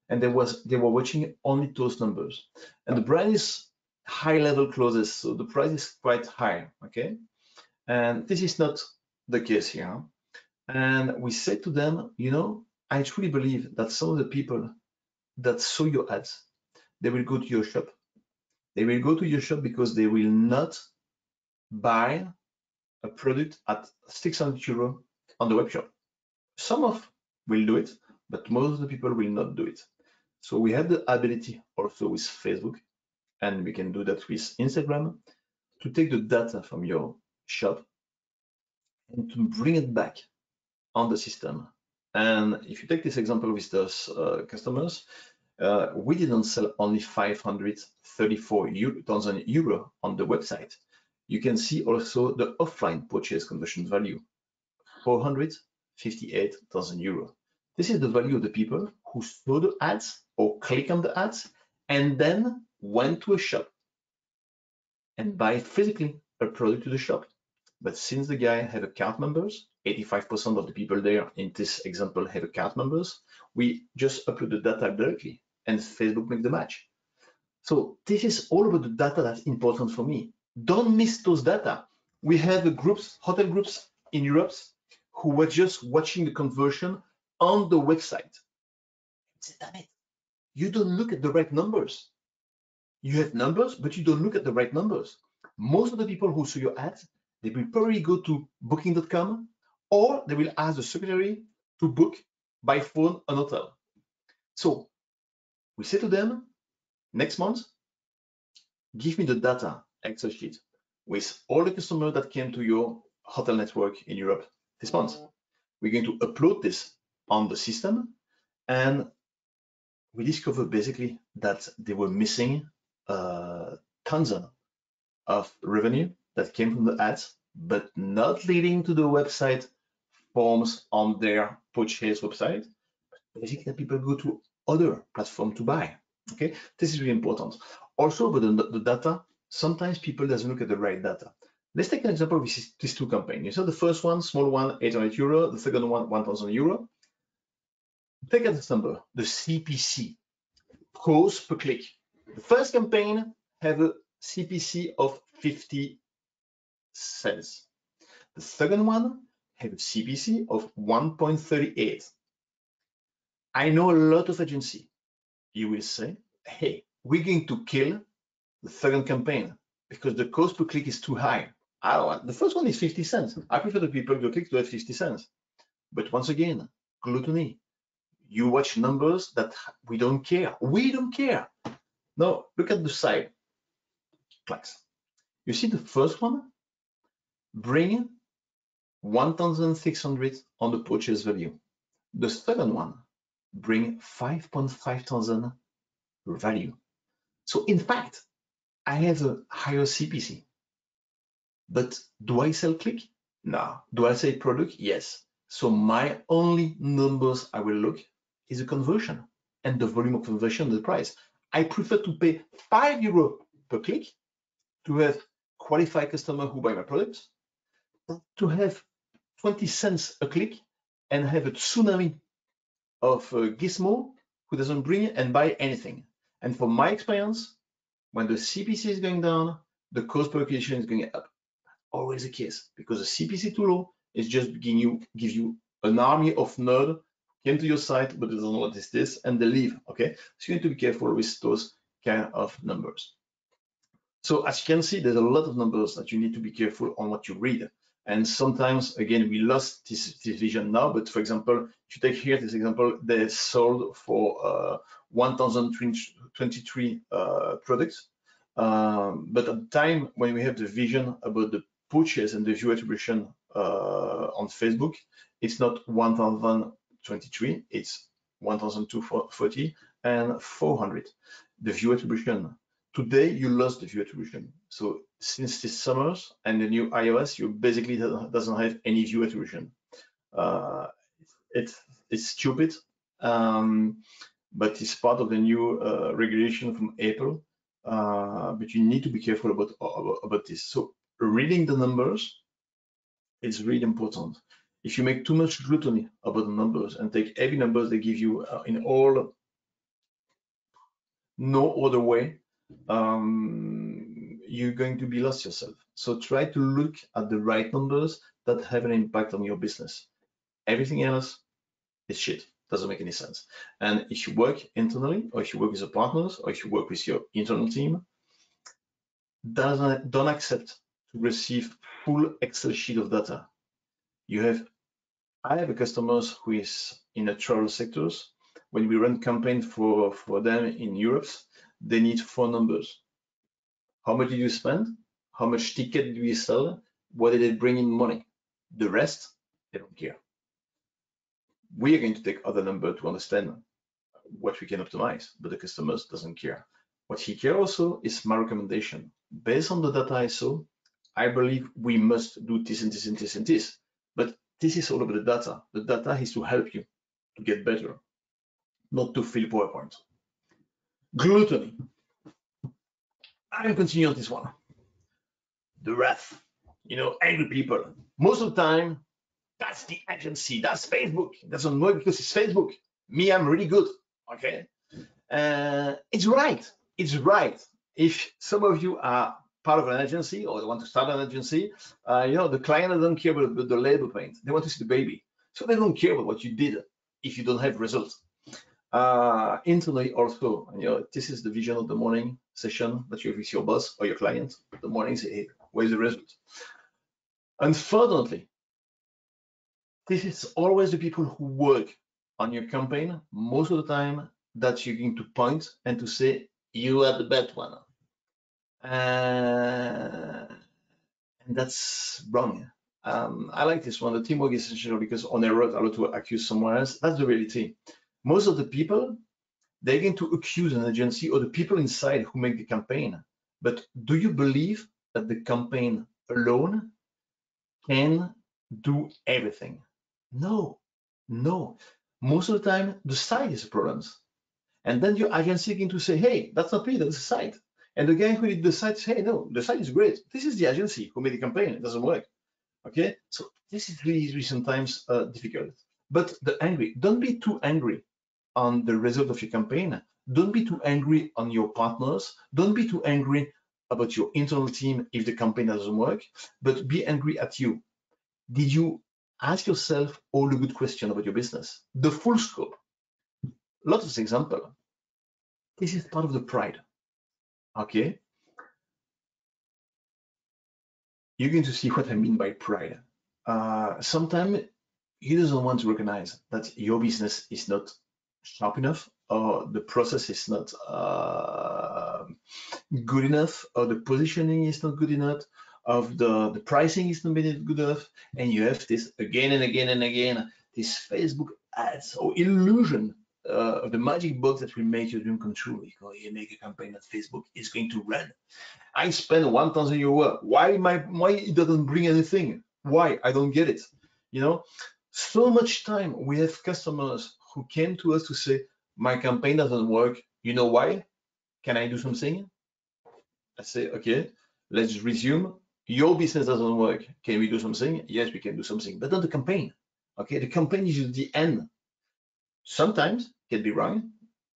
and they were watching only those numbers. And the brand is high-level clothes, so the price is quite high, okay? And this is not the case here. And we said to them, you know, I truly believe that some of the people that saw your ads, they will go to your shop. They will go to your shop because they will not buy a product at 600 euro on the web shop. Some of will do it, but most of the people will not do it. So we have the ability also with Facebook, and we can do that with Instagram, to take the data from your shop and to bring it back on the system. And if you take this example with those customers, we didn't sell only 534,000 euro on the website. You can see also the offline purchase conversion value, 458,000 euro. This is the value of the people who saw the ads or click on the ads and then went to a shop and buy physically a product to the shop. But since the guy have account numbers, 85% of the people there in this example have account numbers, we just upload the data directly and Facebook makes the match. So this is all about the data that's important for me. Don't miss those data. We have groups, hotel groups in Europe who were just watching the conversion on the website. Damn it, you don't look at the right numbers. You have numbers, but you don't look at the right numbers. Most of the people who saw your ads, they will probably go to booking.com or they will ask the secretary to book by phone an hotel. So we say to them, next month, give me the data Excel sheet with all the customers that came to your hotel network in Europe this month. We're going to upload this on the system, and we discovered basically that they were missing tons of revenue that came from the ads, but not leading to the website forms on their purchase website. Basically, people go to other platforms to buy. Okay, this is really important. Also, but the data, sometimes people doesn't look at the right data. Let's take an example of these two campaigns. You saw the first one, small one, 800 euro, the second one, 1,000 euro. Take this number, the CPC, cost per click. The first campaign have a CPC of 50 cents. The second one have a CPC of 1.38. I know a lot of agency. You will say, hey, we're going to kill the second campaign because the cost per click is too high. I don't want, the first one is 50 cents. I prefer the people to click to have 50 cents. But once again, gluttony. You watch numbers that we don't care. We don't care. Now, look at the side. Clicks. You see the first one? Bring 1,600 on the purchase value. The second one, bring 5.5 thousand value. So in fact, I have a higher CPC. But do I sell click? No. Do I sell product? Yes. So my only numbers I will look is the conversion and the volume of conversion, the price. I prefer to pay 5 euros per click to have qualified customer who buy my products, to have 20 cents a click and have a tsunami of gizmo who doesn't bring and buy anything. And from my experience, when the CPC is going down, the cost per acquisition is going up. Always the case, because the CPC too low is just give you an army of nerds came to your site, but they don't know what is this, and they leave. Okay, so you need to be careful with those kind of numbers. So as you can see, there's a lot of numbers that you need to be careful on what you read. And sometimes, again, we lost this vision now. But for example, if you take here this example, they sold for 1,023 products. But at the time when we have the vision about the purchase and the view attribution on Facebook, it's not 1,023, it's 1,240 and 400. The view attribution. Today, you lost the view attribution. So since this summer and the new iOS, you basically doesn't have any view attribution. It's stupid, but it's part of the new regulation from April. But you need to be careful about this. So reading the numbers is really important. If you make too much gluttony about the numbers and take every numbers they give you in all no other way, you're going to be lost yourself. So try to look at the right numbers that have an impact on your business. Everything else is shit. Doesn't make any sense. And if you work internally, or if you work with your partners, or if you work with your internal team, don't accept to receive full Excel sheet of data. I have a customers who is in the travel sectors. When we run campaign for them in Europe, they need 4 numbers. How much did you spend? How much ticket do you sell? What did it bring in money? The rest, they don't care. We are going to take other number to understand what we can optimize, but the customers doesn't care. What he cares also is my recommendation. Based on the data I saw, I believe we must do this and this and this and this. But this is all about the data. The data is to help you to get better, not to fill PowerPoint. Gluttony. I'm continuing on this one. The wrath, angry people. Most of the time, that's the agency, that's Facebook. It doesn't work because it's Facebook. Me, I'm really good, okay? It's right, it's right. If some of you are part of an agency or want to start an agency, the client doesn't care about the label paint. They want to see the baby. So they don't care about what you did if you don't have results. Internally also, this is the vision of the morning session that you have with your boss or your client. The morning say, hey, where's the result? Unfortunately, this is always the people who work on your campaign most of the time that you're going to point and to say, you are the bad one. And that's wrong. I like this one. The teamwork is essential because on a road, I want to accuse someone else. That's the reality. Most of the people, they're going to accuse an agency or the people inside who make the campaign. But do you believe that the campaign alone can do everything? No. Most of the time, the site is a problem. And then your agency is going to say, hey, that's not me, that's the site. And the guy who did the site says, hey, no, the site is great. This is the agency who made the campaign. It doesn't work. Okay, so this is really sometimes difficult. But the angry, don't be too angry on the result of your campaign. Don't be too angry on your partners. Don't be too angry about your internal team if the campaign doesn't work, but be angry at you. Did you ask yourself all the good questions about your business? The full scope. Lots of examples. This is part of the pride. Okay. You're going to see what I mean by pride. Sometimes you don't want to recognize that your business is not sharp enough, or the process is not good enough, or the positioning is not good enough, of the pricing is not good enough, and you have this again and again and again, this Facebook ads or illusion of the magic box that will make your dream come true. Because you make a campaign that Facebook is going to run. I spend 1,000 euro. Why it doesn't bring anything? Why? I don't get it. So much time we have customers who came to us to say, my campaign doesn't work. You know why? Can I do something? I say, okay, let's resume. Your business doesn't work. Can we do something? Yes, we can do something, but not the campaign. Okay, the campaign is the end. Sometimes it can be wrong.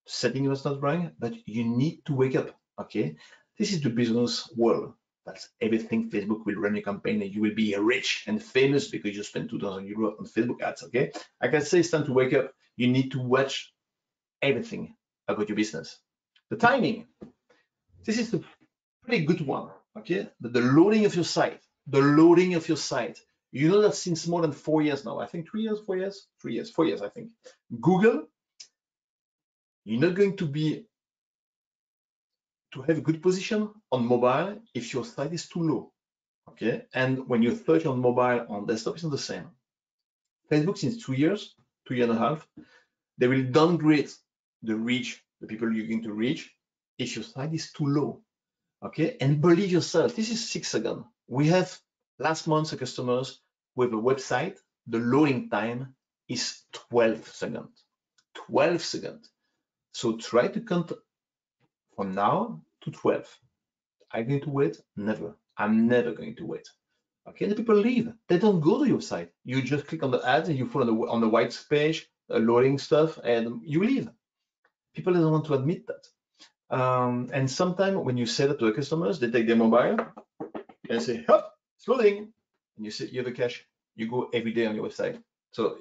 Setting was not wrong, but you need to wake up. Okay, this is the business world. That's everything. Facebook will run a campaign and you will be rich and famous because you spend 2,000 euro on Facebook ads. Okay, I can say it's time to wake up. You need to watch everything about your business. The timing. This is a pretty good one. Okay, the loading of your site. The loading of your site. You know that since more than 4 years now, I think 3 years, 4 years, 3 years, 4 years, I think. Google, you're not going to have a good position on mobile if your site is too low. Okay, and when you search on mobile, on desktop, it's not the same. Facebook, since 2 years, 2 years and a half, they will downgrade the reach, the people you're going to reach, if your site is too low. Okay, and believe yourself, this is 6 seconds. We have last month a customers with a website, the loading time is 12 seconds. 12 seconds. So try to count from now to 12. Are you going to wait? Never. I'm never going to wait. Okay, the people leave. They don't go to your site. You just click on the ads and you follow on the white page, loading stuff, and you leave. People don't want to admit that. And sometimes when you say that to the customers, they take their mobile and say, "Huh, it's loading," and you say you have a cache. You go every day on your website, so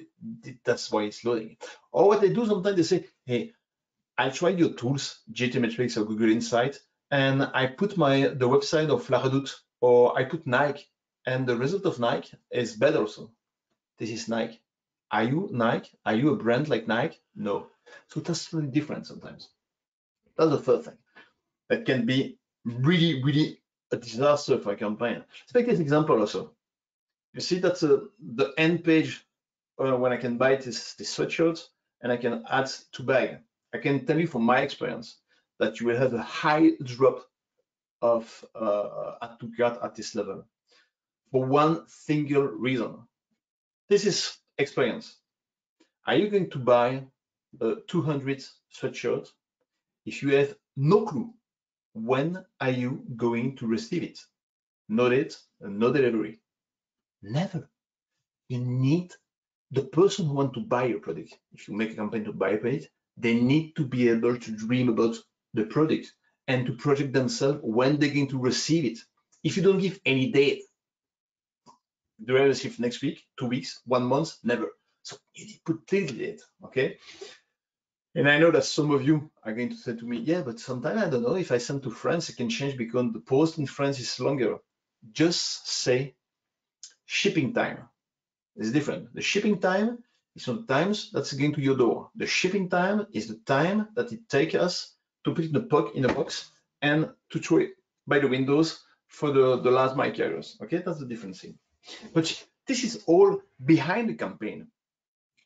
that's why it's loading. Or what they do sometimes, they say, "Hey, I tried your tools, GT Metrics or Google Insight, and I put the website of La Redoute, or I put Nike, and the result of Nike is better also." This is Nike. Are you Nike? Are you a brand like Nike? No. So that's really different sometimes. That's the first thing. That can be really, really a disaster for a campaign. Let's take this example also. You see that the end page when I can buy this sweatshirt and I can add to bag. I can tell you from my experience that you will have a high drop of add to cart at this level for one single reason. This is experience. Are you going to buy a 200 sweatshirt if you have no clue when are you going to receive it? No date, no delivery. Never. You need the person who wants to buy your product. If you make a campaign to buy a product, they need to be able to dream about the product and to project themselves when they're going to receive it. If you don't give any date, do I receive next week, 2 weeks, 1 month? Never. So you need to put clear date, okay? And I know that some of you are going to say to me, yeah, but sometimes I don't know if I send to France, it can change because the post in France is longer. Just say shipping time. It's different. The shipping time is not the times that's going to your door. The shipping time is the time that it takes us to put it in a box and to throw it by the windows for the last mile carriers. Okay, that's the different thing. But this is all behind the campaign.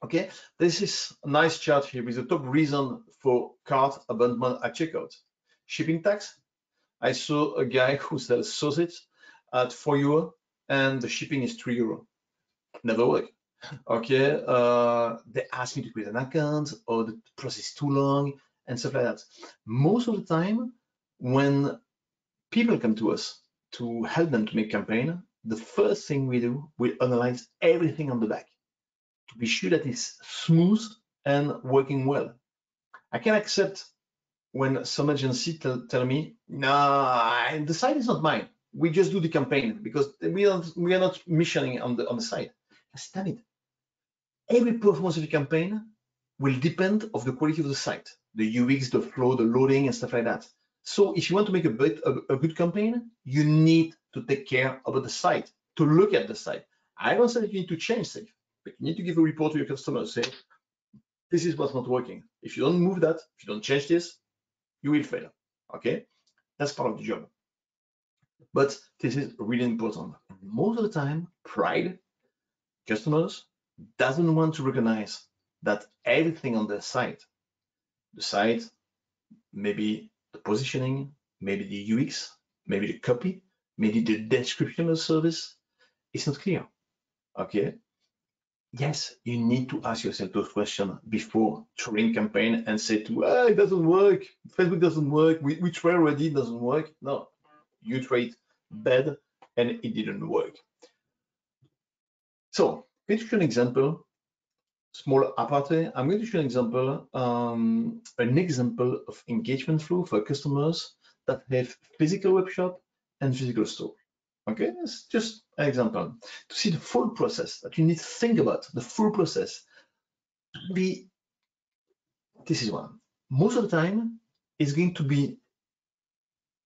Okay, this is a nice chart here with the top reason for cart abandonment at checkout. Shipping tax. I saw a guy who sells sausage at €4 and the shipping is €3. Never work. Okay, they ask me to create an account or the process is too long and stuff like that. Most of the time, when people come to us to help them to make campaign, the first thing we do, we analyze everything on the back to be sure that it's smooth and working well. I can accept when some agency tell me, nah, the site is not mine. We just do the campaign because we are not missioning on the site. Damn it. Every performance of the campaign will depend of the quality of the site, the UX, the flow, the loading, and stuff like that. So if you want to make a good campaign, you need to take care about the site, to look at the site. I don't say that you need to change things, but you need to give a report to your customers, say, this is what's not working. If you don't move that, if you don't change this, you will fail, okay? That's part of the job. But this is really important. Most of the time, pride, customers, doesn't want to recognize that everything on the site, maybe the positioning, maybe the UX, maybe the copy, maybe the description of the service, is not clear, okay? Yes, you need to ask yourself those questions before trying campaign and say to, it doesn't work, Facebook doesn't work, we tried already, it doesn't work. No, you tried bad and it didn't work. So, I'm going to show an example, small apartheid. I'm going to show an example of engagement flow for customers that have physical web shop and physical store. Okay, it's just an example to see the full process that you need to think about. The full process. This is one. Most of the time, it's going to be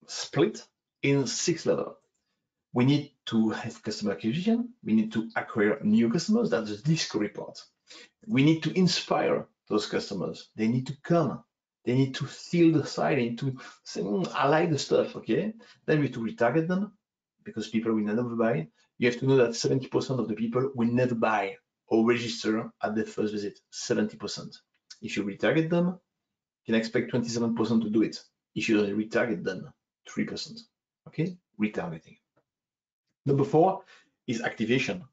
split in 6 levels. We need to have customer acquisition. We need to acquire new customers. That's the discovery part. We need to inspire those customers. They need to come. They need to feel the site. They need to say, I like the stuff, okay? Then we have to retarget them because people will never buy. You have to know that 70% of the people will never buy or register at the first visit, 70%. If you retarget them, you can expect 27% to do it. If you don't retarget them, 3%, okay? Retargeting. Number 4 is activation.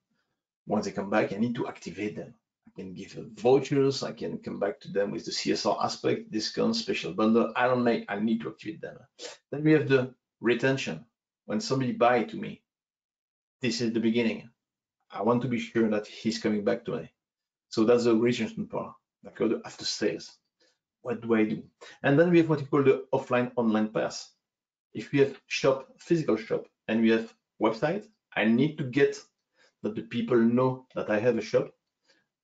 Once they come back, I need to activate them. I can give vouchers, I can come back to them with the CSR aspect, discount, special bundle. I need to activate them. Then we have the retention. When somebody buys to me, this is the beginning. I want to be sure that he's coming back to me. So that's the retention part, like after sales. what do I do? And then we have what we call the offline online pass. If we have shop, physical shop, and we have website, I need to get that the people know that I have a shop,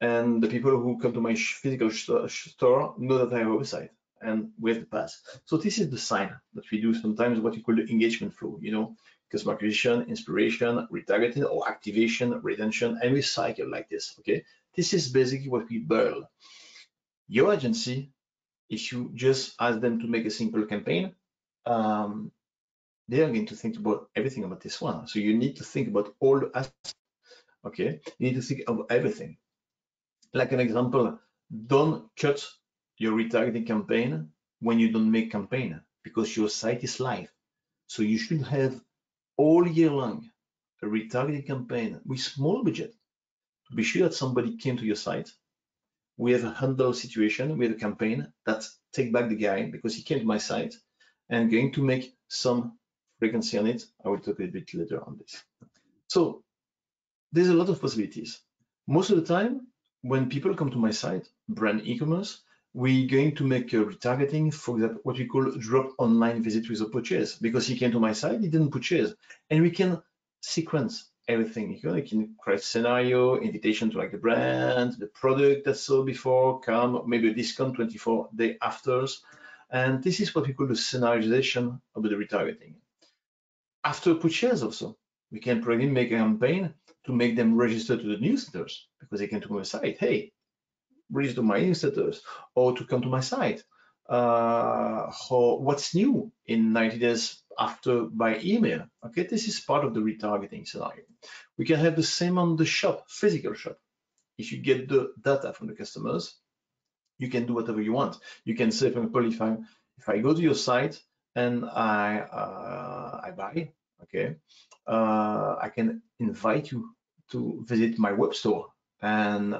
and the people who come to my physical store know that I have a website, and we have the pass. So this is the sign that we do sometimes what we call the engagement flow, you know, customer acquisition, inspiration, retargeting, or activation, retention, and we cycle like this, okay? This is basically what we build. Your agency, if you just ask them to make a simple campaign, they are going to think about everything about this one. So you need to think about all the aspects, okay? You need to think of everything. Like an example, don't cut your retargeting campaign when you don't make campaign, because your site is live. So you should have all year long a retargeting campaign with small budget to be sure that somebody came to your site. We have a handle situation, we have a campaign that take back the guy because he came to my site and going to make some frequency on it. I will talk a bit later on this. So there's a lot of possibilities. Most of the time, when people come to my site, brand e-commerce, we're going to make a retargeting, for example, what we call drop online visit with a purchase, because he came to my site, he didn't purchase, and we can sequence everything. You can create scenario, invitation to like the brand, the product that saw before, come, maybe a discount 24 days after, and this is what we call the scenariization of the retargeting. After purchase also, we can probably make a campaign to make them register to the newsletters, because they can to my site, hey, register to my newsletters, or to come to my site. What's new in 90 days after by email? Okay, this is part of the retargeting scenario. We can have the same on the shop, physical shop. If you get the data from the customers, you can do whatever you want. You can say, for example, if I go to your site and I buy, okay, I can invite you to visit my web store, and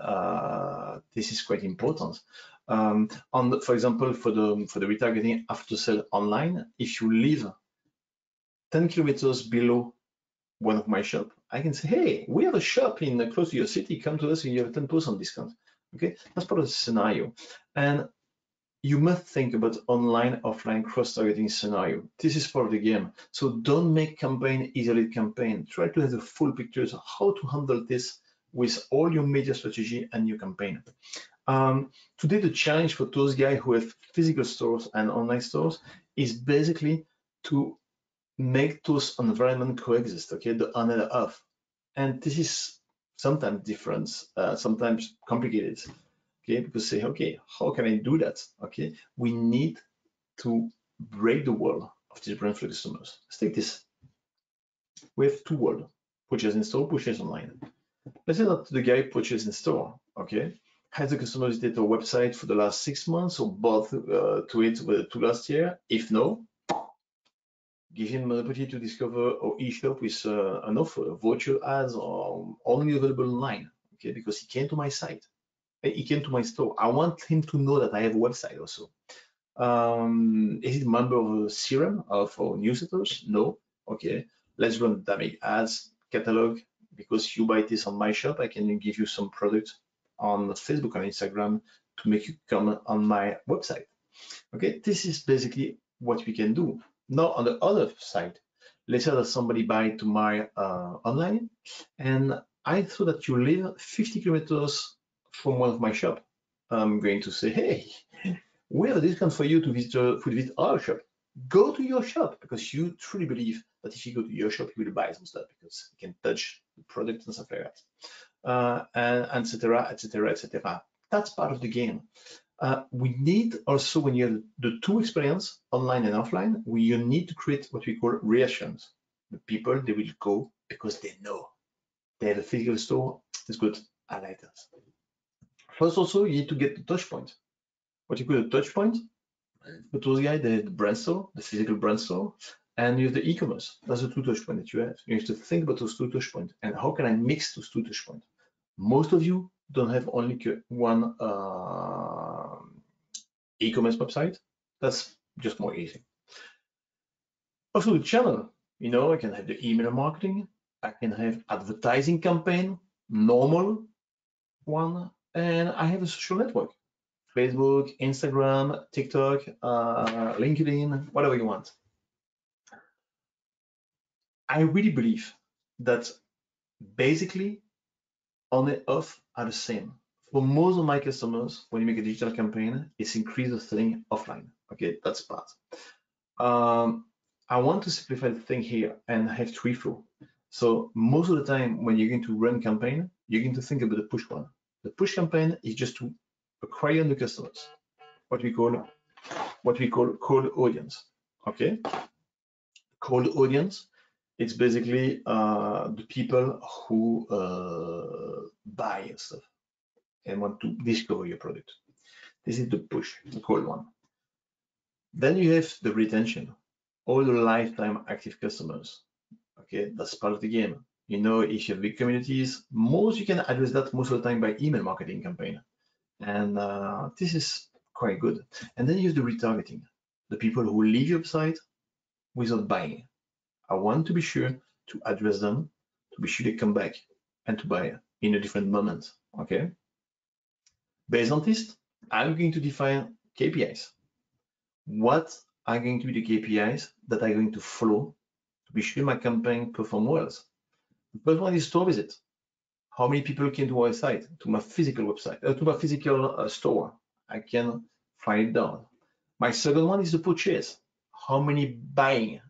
this is quite important. For example, for the retargeting after sale online, if you live 10 kilometers below one of my shop, I can say, hey, we have a shop in close to your city, come to us and you have 10% discount. Okay, that's part of the scenario. And you must think about online, offline, cross-targeting scenario. This is part of the game. So don't make campaign isolate campaign. Try to have the full picture of how to handle this with all your media strategy and your campaign. Today, the challenge for those guys who have physical stores and online stores is basically to make those environments coexist, okay, the on and off. And this is sometimes different, sometimes complicated. Okay, because say, okay, how can I do that? Okay, we need to break the wall of this brand for customers. Let's take this. We have two worlds: purchase in store, purchase online. Let's say that the guy purchased in store, okay, has the customer visited our website for the last 6 months or bought to it to last year? If no, give him an opportunity to discover our e-shop with an offer, virtual ads, or only available online, okay, because he came to my site. He came to my store. I want him to know that I have a website also. Is it a member of a CRM for newsletters? No. Okay. Let's run dynamic ads, catalog, because you buy this on my shop. I can give you some products on Facebook and Instagram to make you come on my website. Okay. This is basically what we can do. Now on the other side, let's say that somebody buy to my online, and I saw that you live 50 kilometers from one of my shop. I'm going to say, hey, we have a discount for you to visit our shop. Go to your shop, because you truly believe that if you go to your shop, you will buy some stuff because you can touch the product and stuff like that, and etc., etc., etc. That's part of the game. We need also, when you have the two experience, online and offline, you need to create what we call reassurance. The people, they will go because they know they have a physical store. It's good. I like that. First, also, you need to get the touch point. What you call a touch point? For those guys, they have the brand store, the physical brand store, and you have the e-commerce. That's the two touch points that you have. You have to think about those two touch points and how can I mix those two touch points. Most of you don't have only one e-commerce website. That's just more easy. Also, the channel. You know, I can have the email marketing. I can have advertising campaign, normal one, and I have a social network. Facebook, Instagram, TikTok, LinkedIn, whatever you want. I really believe that basically on and off are the same. For most of my customers, when you make a digital campaign, it's increase the thing offline. Okay, that's part. I want to simplify the thing here and have three flow. So most of the time when you're going to run campaign, you're going to think about the push one. The push campaign is just to acquire new customers, what we call cold audience. Okay, cold audience. It's basically the people who buy stuff and want to discover your product. This is the push, the cold one. Then you have the retention, all the lifetime active customers. Okay, that's part of the game. You know, if you have big communities, you can address that most of the time by email marketing campaign. And this is quite good. And then you have the retargeting, the people who leave your website without buying. I want to be sure to address them, to be sure they come back and to buy in a different moment. Okay. Based on this, I'm going to define KPIs. What are going to be the KPIs that are going to follow to be sure my campaign perform well? The first one is store visit. How many people came to our site, to my physical website, to my physical store? I can find it down. My second one is the purchase. How many buying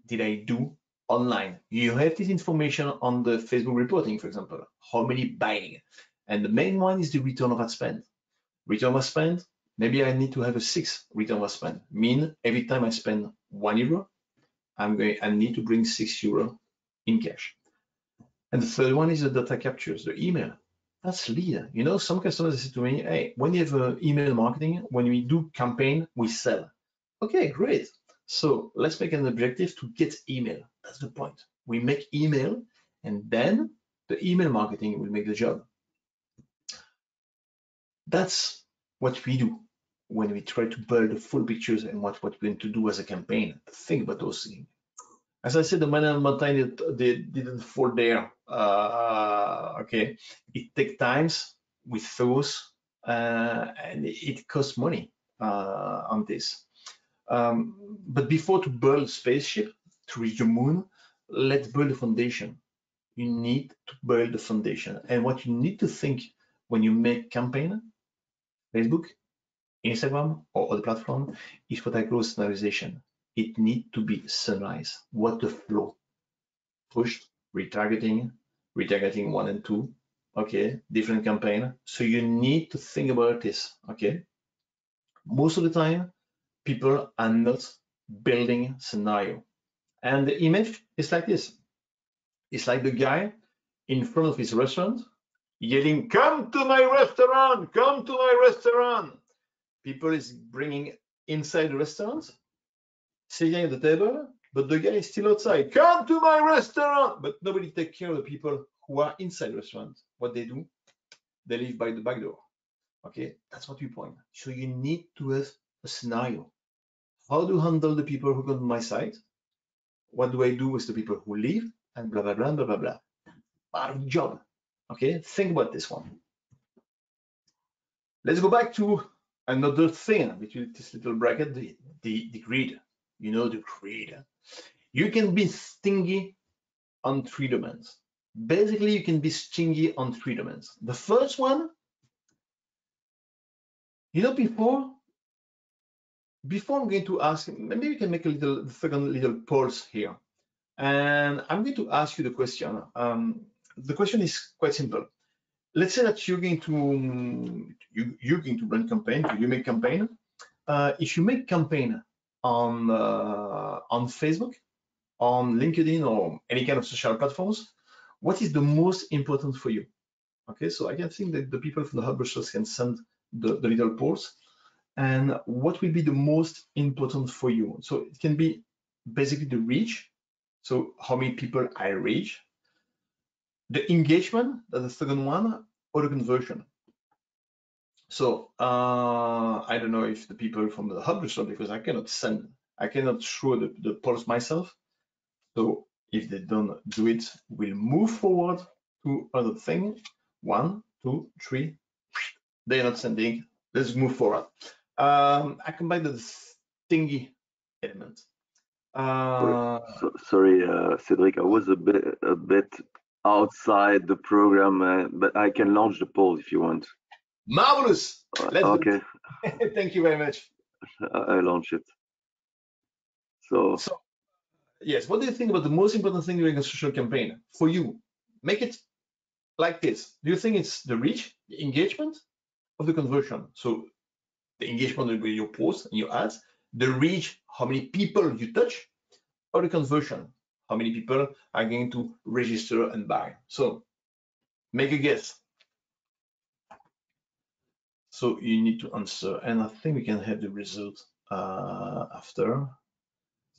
did I do online? You have this information on the Facebook reporting, for example. How many buying? And the main one is the return of ad spend. Return of spend, maybe I need to have a 6 return of spend. Mean every time I spend €1, I need to bring €6 in cash. And the third one is the data captures, the email. That's lead. You know, some customers say to me, hey, when you have email marketing, when we do campaign, we sell. Okay, great. So let's make an objective to get email. That's the point. We make email, and then the email marketing will make the job. That's what we do when we try to build the full pictures and what we're going to do as a campaign. Think about those things. As I said, the man and mountain, they didn't fall there. Okay, it takes times with those, and it costs money on this. But before to build a spaceship to reach the moon, let's build a foundation. You need to build the foundation, and what you need to think when you make campaign, Facebook, Instagram, or other platform, is what I call standardization. It needs to be sunrise. What the flow? Push, retargeting 1 and 2. Okay, different campaign. So you need to think about this. Okay. Most of the time, people are not building scenario. And the image is like this. It's like the guy in front of his restaurant yelling, "Come to my restaurant! Come to my restaurant!" People is bringing inside the restaurant, sitting at the table, but the guy is still outside. "Come to my restaurant!" But nobody takes care of the people who are inside the restaurant. What they do, they live by the back door. Okay, that's what we point. So you need to have a scenario. How do I handle the people who come to my site? What do I do with the people who leave? And blah, blah, blah, blah, blah, blah. Part of the job. Okay, think about this one. Let's go back to another thing between this little bracket, the grid. You know, the grid. You can be stingy on 3 domains. Basically, you can be stingy on 3 domains. The first one, you know, before I'm going to ask, maybe we can make the second little pause here. And I'm going to ask you the question. The question is quite simple. Let's say that you're going to run campaign. You make campaign. If you make campaign on Facebook, on LinkedIn, or any kind of social platforms, what is the most important for you? Okay, so I can think that the people from the hub.brussels can send the little polls. And what will be the most important for you? So it can be basically the reach. So how many people I reach, the engagement, that's the second one, or the conversion. So I don't know if the people from the hub result, because I cannot show the polls myself. So if they don't do it, we'll move forward to other thing. 1, 2, 3. They're not sending. let's move forward. I combine the stingy element. Sorry, Cédric, I was a bit outside the program, but I can launch the poll if you want. Marvelous. Let's okay. Thank you very much. I launch it. So yes, what do you think about the most important thing during a social campaign for you? Make it like this. Do you think it's the reach, the engagement, or the conversion? So the engagement with your posts and your ads, the reach, how many people you touch, or the conversion, how many people are going to register and buy. So make a guess. So you need to answer, and I think we can have the result after.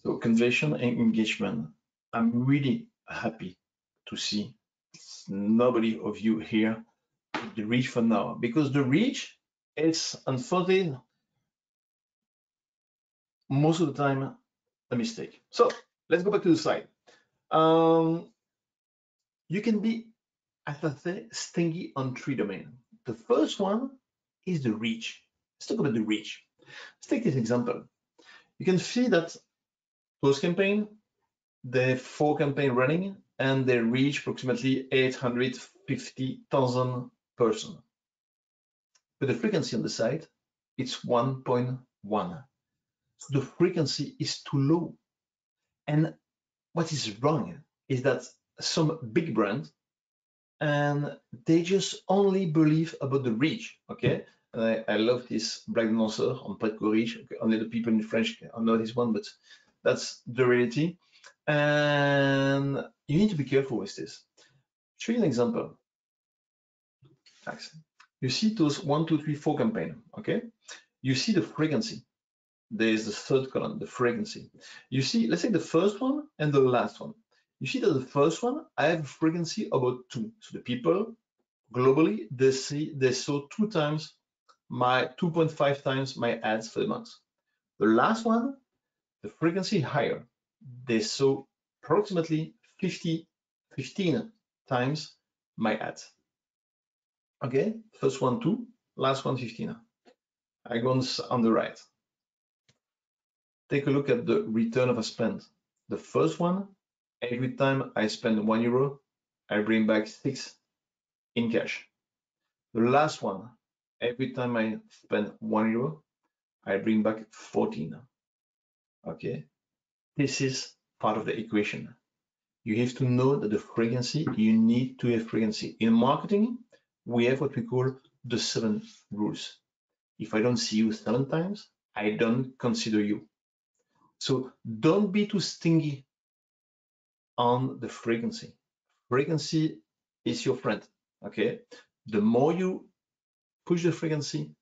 So conversion and engagement. I'm really happy to see nobody of you here the reach for now, because the reach is unfortunately most of the time a mistake. So let's go back to the slide. You can be, as I say, stingy on 3 domains. The first one is the reach. Let's talk about the reach. Let's take this example. You can see that those campaign, they have 4 campaigns running, and they reach approximately 850,000 persons. But the frequency on the site, it's 1.1. So the frequency is too low. And what is wrong is that some big brands, and they just only believe about the reach, okay? And I love this black dinosaur on pas de reach. Okay, only the people in French know this one, but that's the reality. And you need to be careful with this. Show you an example. Thanks. You see those 1, 2, 3, 4 campaign, okay? You see the frequency. There's the third column, the frequency. You see, let's say the first one and the last one. You see that the first one, I have a frequency about 2. So the people globally, they saw 2.5 times my ads for the month. The last one, the frequency higher. They saw approximately 15 times my ads. Okay, first one 2, last one 15. I go on the right. Take a look at the return of a spend. The first one, every time I spend €1, I bring back 6 in cash. The last one, every time I spend €1, I bring back 14. Okay, this is part of the equation. You have to know that the frequency, you need to have frequency. In marketing, we have what we call the 7 rules. If I don't see you 7 times, I don't consider you. So don't be too stingy on the frequency. Frequency is your friend, okay? The more you push the frequency,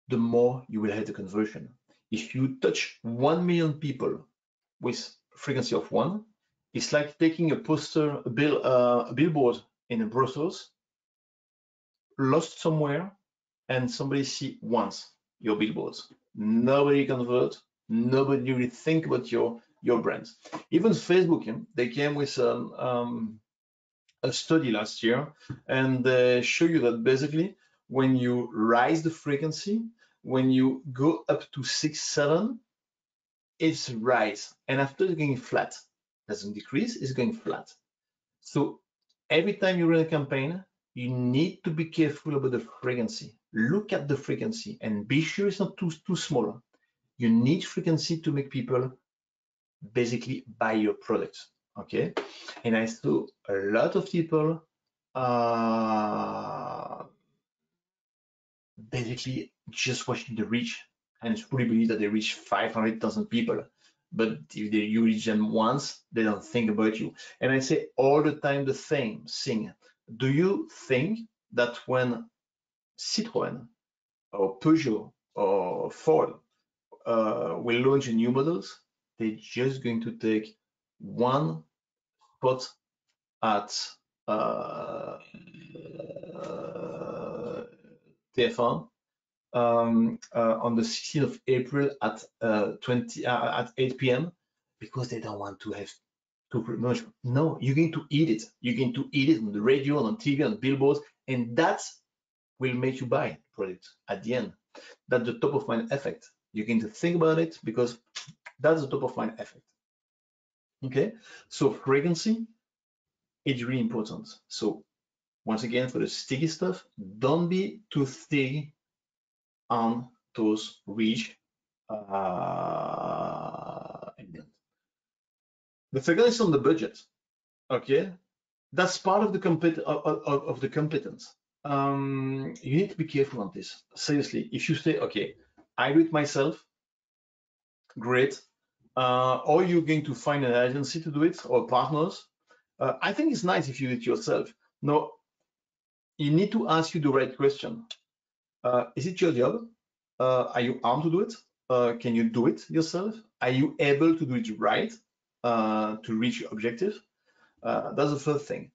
the more you will have the conversion. If you touch 1 million people with frequency of 1, it's like taking a poster, a billboard in Brussels, lost somewhere, and somebody see once your billboards. Nobody convert, nobody really think about your brands. Even Facebook, they came with a study last year, and they show you that basically when you rise the frequency, when you go up to 6, 7, it's rise, and after it's going flat. Doesn't decrease, it's going flat. So every time you run a campaign, you need to be careful about the frequency. Look at the frequency and be sure it's not too small. You need frequency to make people basically buy your product, okay? And I saw a lot of people basically just watching the reach and fully believe that they reach 500,000 people. But if you reach them once, they don't think about you. And I say all the time the same thing. Do you think that when Citroën or Peugeot or Ford will launch new models, they're just going to take one spot at TF1 on the 16th of April at 8 p.m. because they don't want to have too much. No, you're going to eat it. You're going to eat it on the radio, on TV, on billboards, and that's will make you buy product at the end. That's the top of mind effect. You can think about it because that's the top of mind effect. Okay, so frequency is really important. So once again, for the sticky stuff, don't be too sticky on those rich ingredients. The second is on the budget. Okay, that's part of the competence. You need to be careful on this. Seriously, if you say, okay, I do it myself, great. Or you're going to find an agency to do it or partners. I think it's nice if you do it yourself. No, you need to ask you the right question. Is it your job? Are you armed to do it? Can you do it yourself? Are you able to do it right to reach your objective? That's the first thing.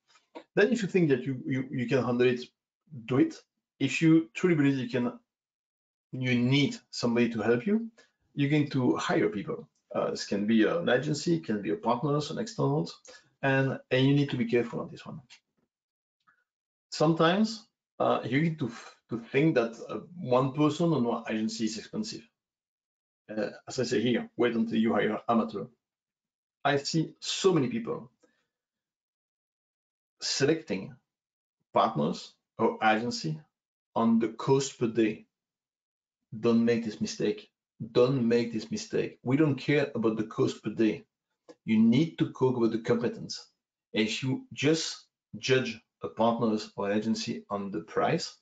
Then if you think that you can handle it, do it. If you truly believe you need somebody to help you, you're going to hire people. This can be an agency, can be a partners, an externals, and you need to be careful on this one. Sometimes you need to think that one person or one agency is expensive. As I say here, wait until you hire amateur. I see so many people selecting partners or agency on the cost per day. Don't make this mistake. Don't make this mistake. We don't care about the cost per day. You need to talk about the competence. If you just judge a partners or agency on the price,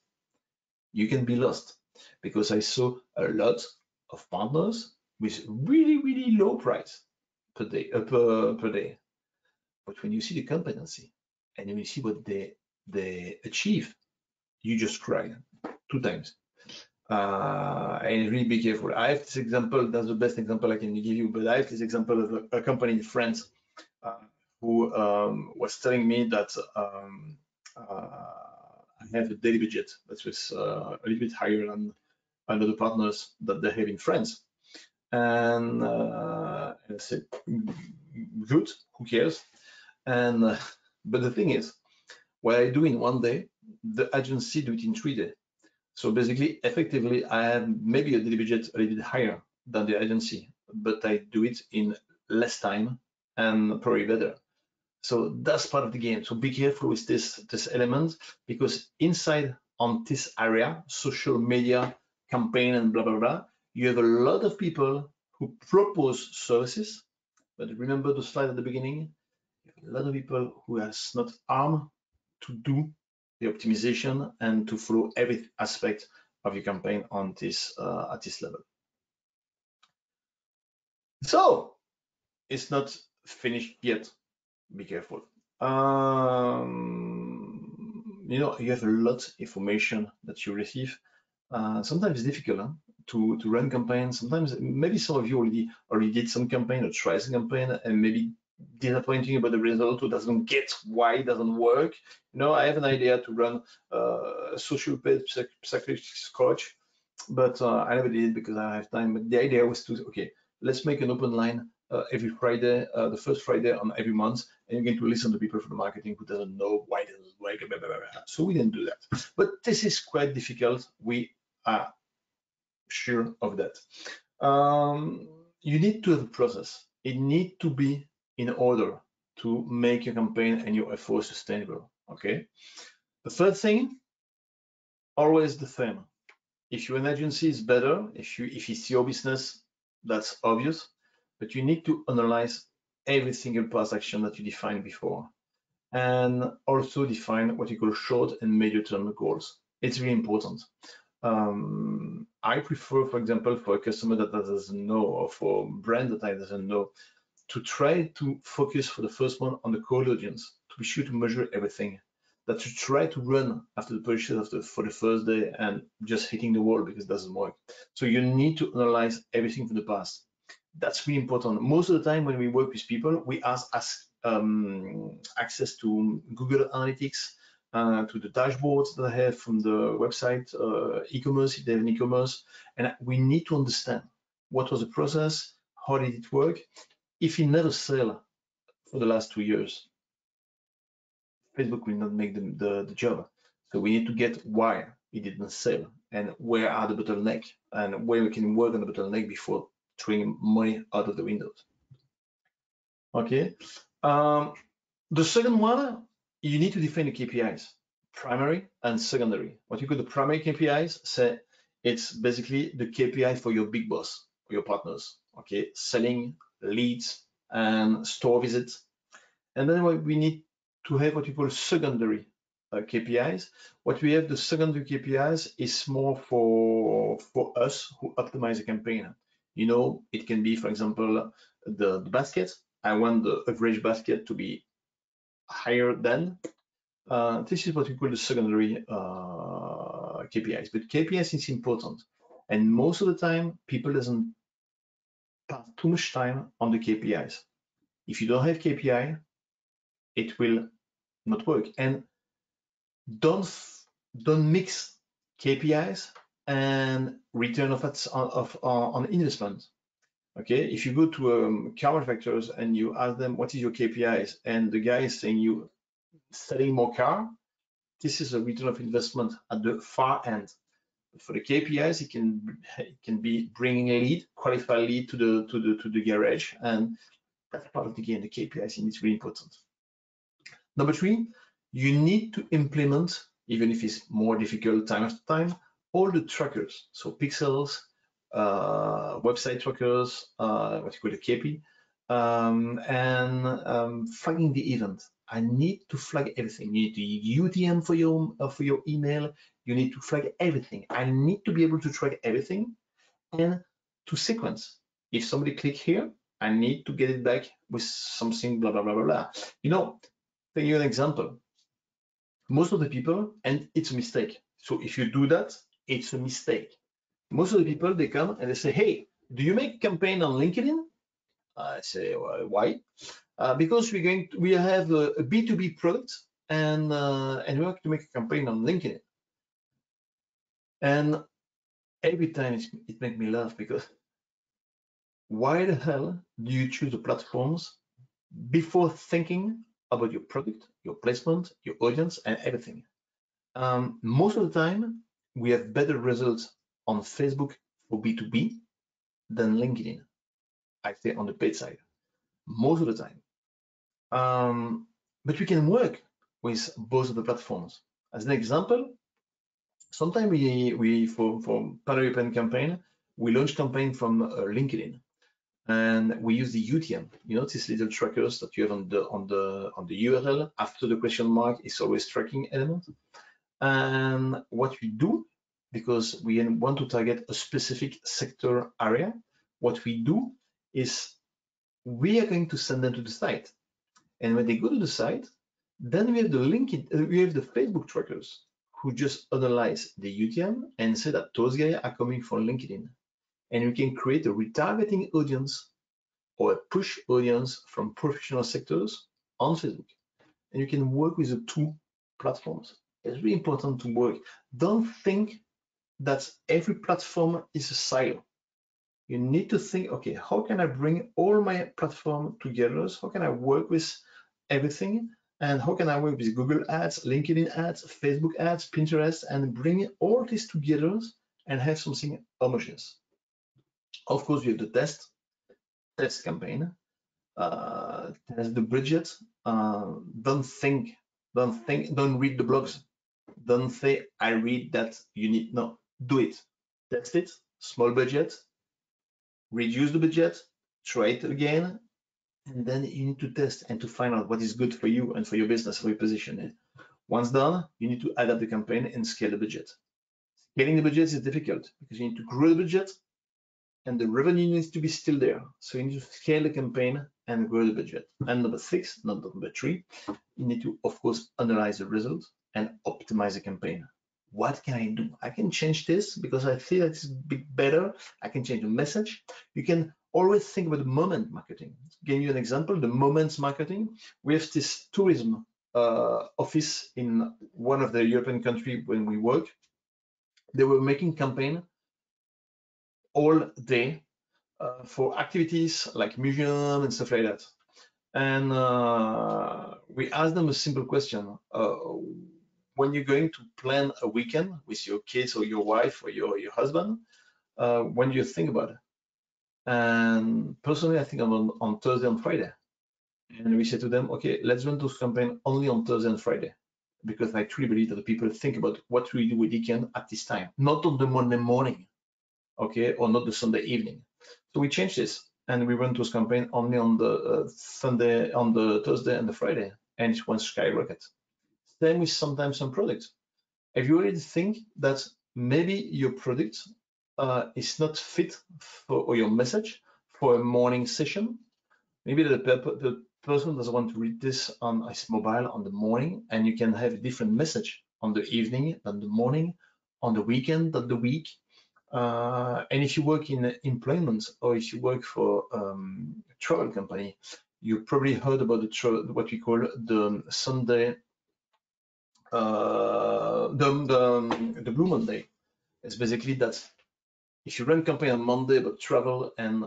you can be lost, because I saw a lot of partners with really, really low price per day, per day. But when you see the competency and when you see what they achieve, you just cry 2 times. And really be careful. I have this example, that's the best example I can give you, but I have this example of a company in France who was telling me that I have a daily budget that was a little bit higher than other partners that they have in France. And I said, good, who cares? And but the thing is, what I do in 1 day, the agency do it in 3 days. So basically, effectively, I have maybe a daily budget a little bit higher than the agency, but I do it in less time and probably better. So that's part of the game. So be careful with this element, because inside on this area, social media campaign and blah, blah, blah, you have a lot of people who propose services, but remember the slide at the beginning, a lot of people who are not armed to do the optimization and to follow every aspect of your campaign on this at this level. So it's not finished yet. Be careful. You know, you have a lot of information that you receive. Sometimes it's difficult to run campaigns. Sometimes maybe some of you already did some campaign or tried some campaign and maybe disappointing about the result or doesn't get why it doesn't work. You know, I have an idea to run a social paid psychologist coach, but I never did it because I don't have time. But the idea was to, okay, let's make an open line every Friday, the first Friday on every month, and you're going to listen to people from the marketing who doesn't know why it doesn't work, blah, blah, blah, blah. So we didn't do that. But this is quite difficult. We are sure of that. You need to have a process. It needs to be in order to make your campaign and your efforts sustainable. Okay. The third thing, always the same. If you're an agency, it's better. If it's your business, that's obvious. But you need to analyze every single past action that you defined before, and also define what you call short and medium-term goals. It's really important. I prefer, for example, for a customer that doesn't know, or for a brand that doesn't know, to try to focus for the first one on the core audience, to be sure to measure everything, that to try to run after the purchase for the first day and just hitting the wall because it doesn't work. So you need to analyze everything from the past. That's really important. Most of the time when we work with people, we ask access to Google Analytics, to the dashboards that I have from the website, e-commerce, if they have an e-commerce, and we need to understand what was the process, how did it work. If you never sell for the last 2 years, Facebook will not make the job. So we need to get why. it didn't sell, and where are the bottlenecks, and where we can work on the bottleneck before throwing money out of the windows. Okay. The second one, you need to define the KPIs, primary and secondary. What you call the primary KPIs, say it's basically the KPI for your big boss, for your partners. Okay, selling, leads, and store visits. And then we need to have what you call secondary KPIs. What we have, the secondary KPIs, is more for us who optimize a campaign. You know, it can be, for example, the basket. I want the average basket to be higher than. This is what we call the secondary KPIs. But KPIs is important, and most of the time, people doesn't pass too much time on the KPIs. If you don't have KPI, it will not work. And don't mix KPIs and return on investment. Okay, if you go to car manufacturers and you ask them what is your KPIs, and the guy is saying you selling more car, this is a return of investment at the far end. But for the KPIs, it can be bringing a lead, qualified lead to the garage, and that's part of the game. The KPIs, and it's really important. Number three, you need to implement, even if it's more difficult time after time, all the trackers. So pixels, website trackers, what you call a KP, and flagging the event. I need to flag everything. You need to UTM for your email. You need to flag everything. I need to be able to track everything and to sequence. If somebody click here, I need to get it back with something, blah, blah, blah, blah, blah. You know, take you an example. Most of the people, and it's a mistake. So if you do that, it's a mistake. Most of the people, they come and they say, hey, do you make a campaign on LinkedIn? I say, well, why? Because we have a B2B product, and we have to make a campaign on LinkedIn. And every time it makes me laugh, because why the hell do you choose the platforms before thinking about your product, your placement, your audience, and everything? Most of the time, we have better results on Facebook for B2B than LinkedIn. I say on the paid side, most of the time. But we can work with both of the platforms. As an example, sometimes we for Pan-European campaign, we launch campaign from LinkedIn, and we use the UTM. You know, these little trackers that you have on the URL after the question mark is always tracking element. And what we do, because we want to target a specific sector area, what we do is we are going to send them to the site. And when they go to the site, then we have we have the Facebook trackers who just analyze the UTM and say that those guys are coming from LinkedIn. And we can create a retargeting audience or a push audience from professional sectors on Facebook. And you can work with the two platforms. It's really important to work. Don't think that every platform is a silo. You need to think, okay, how can I bring all my platform together? How can I work with everything? And how can I work with Google Ads, LinkedIn Ads, Facebook Ads, Pinterest, and bring all this together and have something homogeneous? Of course, we have the test campaign, test the budget. Don't read the blogs. Don't say, I read that you need, no, do it. Test it, small budget, reduce the budget, try it again, and then you need to test and to find out what is good for you and for your business, for your position. Once done, you need to adapt the campaign and scale the budget. Scaling the budget is difficult because you need to grow the budget and the revenue needs to be still there. So you need to scale the campaign and grow the budget. And number 6, not number 3, you need to, of course, analyze the results and optimize the campaign. What can I do? I can change this because I feel it's a bit better. I can change the message. You can always think about the moment marketing. To give you an example, the moments marketing. We have this tourism office in one of the European countries when we work. They were making campaign all day for activities like museum and stuff like that. And we asked them a simple question. when you're going to plan a weekend with your kids or your wife or your husband, when you think about it. And personally, I think I'm on Thursday and Friday. And we say to them, okay, let's run those campaign only on Thursday and Friday, because I truly believe that the people think about what we do with weekend at this time, not on the Monday morning, okay, or not the Sunday evening. So we changed this and we run those campaign only on the Sunday, on the Thursday and the Friday, and it went skyrocket. Same with sometimes some products. If you already think that maybe your product is not fit for, or your message for a morning session, maybe the person doesn't want to read this on his mobile on the morning, and you can have a different message on the evening than the morning, on the weekend than the week. And if you work in employment, or if you work for a travel company, you probably heard about what we call the Sunday, the Blue Monday. It's basically that if you run campaign on Monday about travel and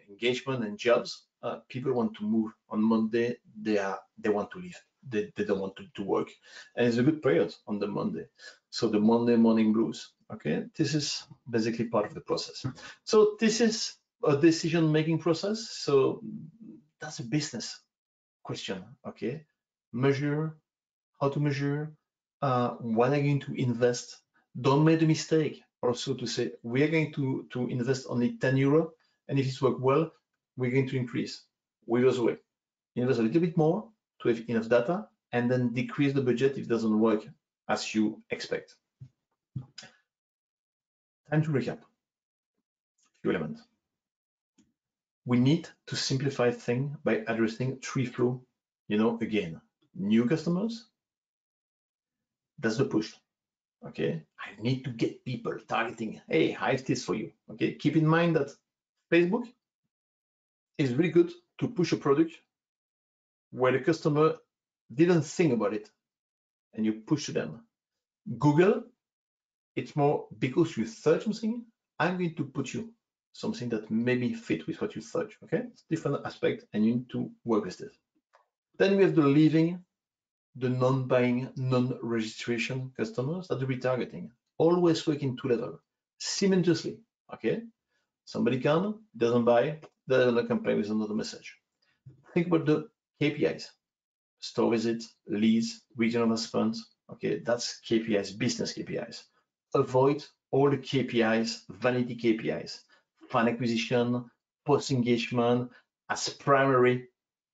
engagement and jobs, people want to move on Monday. They want to leave. They don't want to work, and it's a good period on the Monday. So the Monday morning blues. Okay, this is basically part of the process. So this is a decision-making process. So that's a business question. Okay, measure, how to measure, what are you going to invest. Don't make the mistake also to say we are going to invest only 10 euro, and if it works well, we're going to increase. We goes away. Invest a little bit more to have enough data, and then decrease the budget if it doesn't work as you expect. Time to recap. Few elements. We need to simplify things by addressing 3 flow. Again, new customers. That's the push. Okay, I need to get people targeting. Hey, I have this for you. Okay, keep in mind that Facebook is really good to push a product where the customer didn't think about it, and you push to them. Google, it's more because you search something, I'm going to put you something that maybe fit with what you search. Okay, it's different aspect, and you need to work with this. Then we have the leaving, the non-buying, non-registration customers that we're retargeting. Always work in 2 levels simultaneously. Okay, somebody comes, doesn't buy, doesn't campaign with another message. Think about the KPIs: store visits, leads, regional response. Okay, that's KPIs, business KPIs. Avoid all the KPIs, vanity KPIs, fan acquisition, post engagement as primary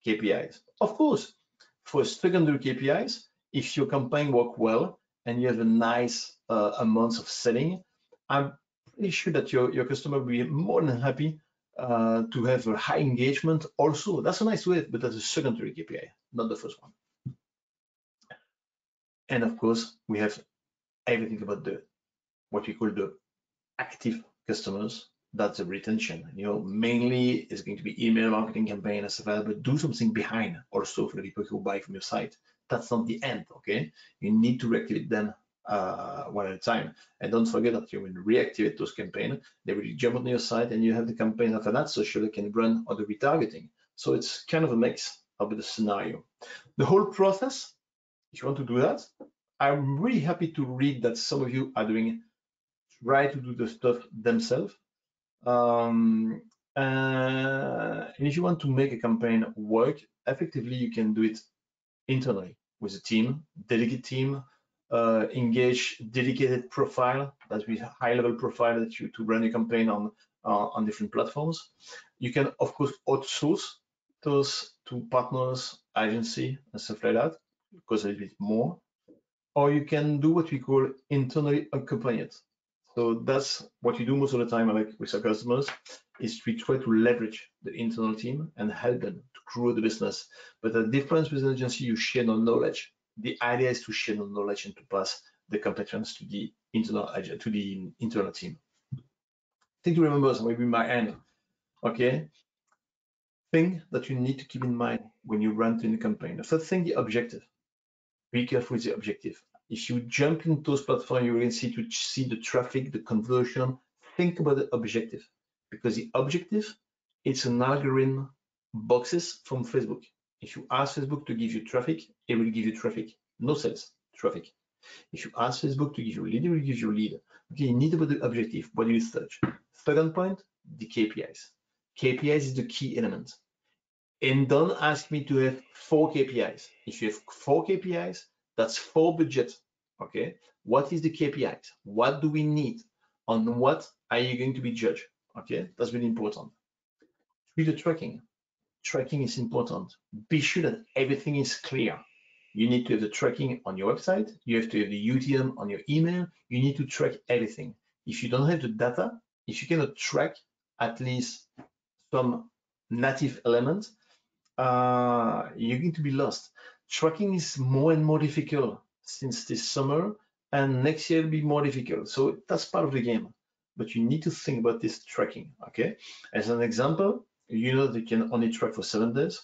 KPIs. Of course, for secondary KPIs, if your campaign work well and you have a nice amount of selling, I'm pretty sure that your customer will be more than happy to have a high engagement. Also, that's a nice way, but that's a secondary KPI, not the first one. And of course, we have everything about what we call the active customers. That's the retention. Mainly it's going to be email marketing campaign as well, but do something behind also for the people who buy from your site. That's not the end. Okay, you need to reactivate them one at a time, and don't forget that you will reactivate those campaigns. They will jump on your site, and you have the campaign after that, so you can run on the retargeting. So it's kind of a mix of the scenario. The whole process, if you want to do that, I'm really happy to read that some of you are try to do the stuff themselves. And if you want to make a campaign work effectively, you can do it internally with a team, dedicated team, engage dedicated profile, that with high-level profile that you to run your campaign on different platforms. You can of course outsource those to partners, agency, and stuff like that, because a little bit more. Or you can do what we call internally accompanied. So that's what we do most of the time, like with our customers, is we try to leverage the internal team and help them to grow the business. But the difference with an agency, you share no knowledge. The idea is to share no knowledge and to pass the competence to the internal team. Think to remember, so maybe my end. Okay. Thing that you need to keep in mind when you run in the campaign. The first thing, the objective. Be careful with the objective. If you jump into those platforms, you're going to see the traffic, the conversion. Think about the objective, because the objective, it's an algorithm boxes from Facebook. If you ask Facebook to give you traffic, it will give you traffic. No sales, traffic. If you ask Facebook to give you a lead, it will give you a lead. Okay, you need about the objective. What do you search? Second point, the KPIs. KPIs is the key element. And don't ask me to have 4 KPIs. If you have 4 KPIs, that's 4 budget. Okay, what is the KPIs? What do we need? On what are you going to be judged? Okay, that's really important. With the tracking. Tracking is important. Be sure that everything is clear. You need to have the tracking on your website. You have to have the UTM on your email. You need to track everything. If you don't have the data, if you cannot track at least some native elements, you're going to be lost. Tracking is more and more difficult since this summer, and next year will be more difficult. So that's part of the game. But you need to think about this tracking. Okay. As an example, you know that you can only track for 7 days.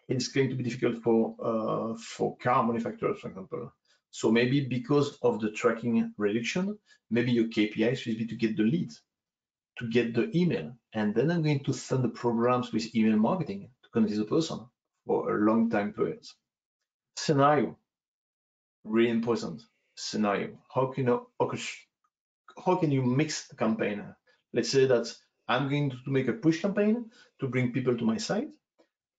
It's going to be difficult for car manufacturers, for example. So maybe because of the tracking reduction, maybe your KPI should be to get the lead, to get the email, and then I'm going to send the programs with email marketing to convince the person for a long time period. Scenario, really important. Scenario. How can you mix the campaign? Let's say that I'm going to make a push campaign to bring people to my site,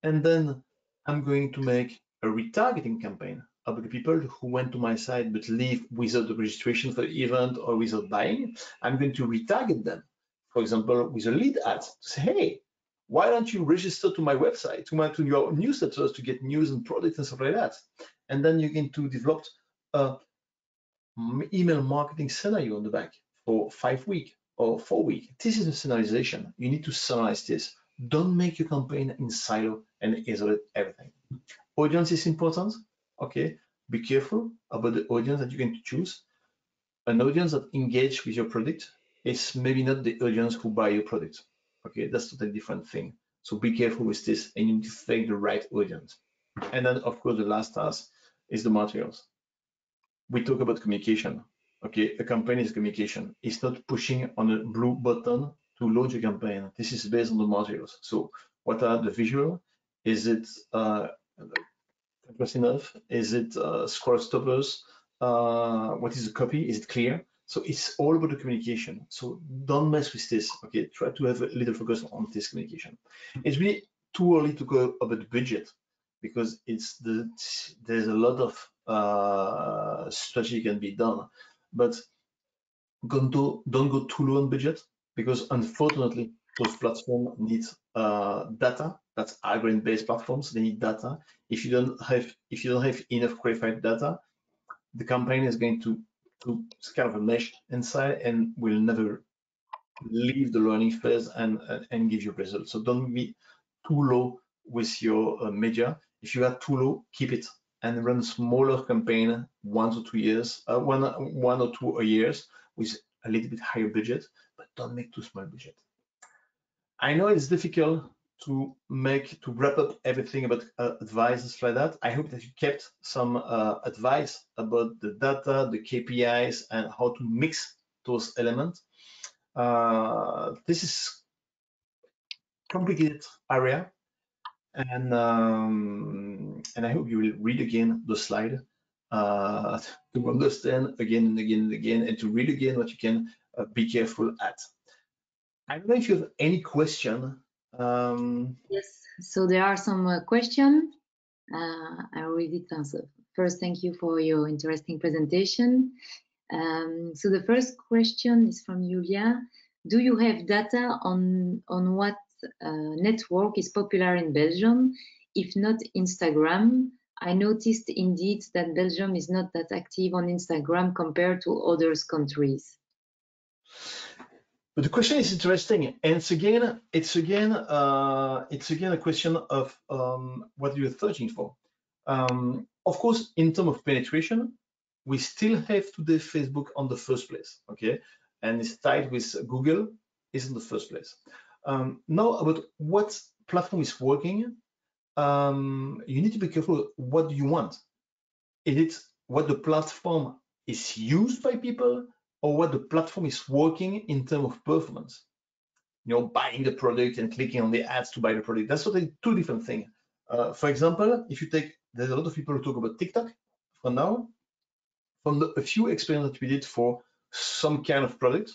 and then I'm going to make a retargeting campaign about the people who went to my site but leave without the registration for the event or without buying. I'm going to retarget them, for example, with a lead ad to say, hey, why don't you register to my website, to your newsletters to get news and products and stuff like that? And then you're going to develop a email marketing scenario on the back for 5 weeks or 4 weeks. This is a scenariization. You need to summarize this. Don't make your campaign in silo and isolate everything. Audience is important. Okay, be careful about the audience that you're going to choose. An audience that engage with your product is maybe not the audience who buy your product. Okay, that's totally different thing. So be careful with this, and you need to select the right audience. And then, of course, the last task is the materials. We talk about communication. Okay, a campaign is communication. It's not pushing on a blue button to launch a campaign. This is based on the materials. So what are the visual? Is it interesting enough? Is it scroll stoppers? What is the copy? Is it clear? So it's all about the communication. So don't mess with this. Okay, try to have a little focus on this communication. It's really too early to go about the budget because there's a lot of strategy can be done, but don't go too low on budget because unfortunately those platforms need data. That's algorithm-based platforms. They need data. If you don't have enough qualified data, the campaign is going to kind of a mesh inside and will never leave the learning phase and give you results. So don't be too low with your media. If you are too low, keep it and run smaller campaign, 1 to 2 years, one or two years with a little bit higher budget, but don't make too small budget. I know it's difficult to wrap up everything about advice like that. I hope that you kept some advice about the data, the KPIs, and how to mix those elements. This is complicated area, and I hope you will read again the slide to understand again and again and again, and to read again what you can be careful at. I don't know if you have any question. Yes, so there are some questions. I read it answer. First, thank you for your interesting presentation. So the first question is from Julia. Do you have data on what network is popular in Belgium? If not Instagram, I noticed indeed that Belgium is not that active on Instagram compared to other countries. But the question is interesting, and it's again a question of what you're searching for. Of course, in terms of penetration, we still have today Facebook on the first place, okay, and it's tied with Google is in the first place. Now about what platform is working, you need to be careful. What do you want? Is it what the platform is used by people, or what the platform is working in terms of performance? You know, buying the product and clicking on the ads to buy the product. That's totally two different things. For example, if you take, there's a lot of people who talk about TikTok for now. from a few experiments that we did for some kind of product,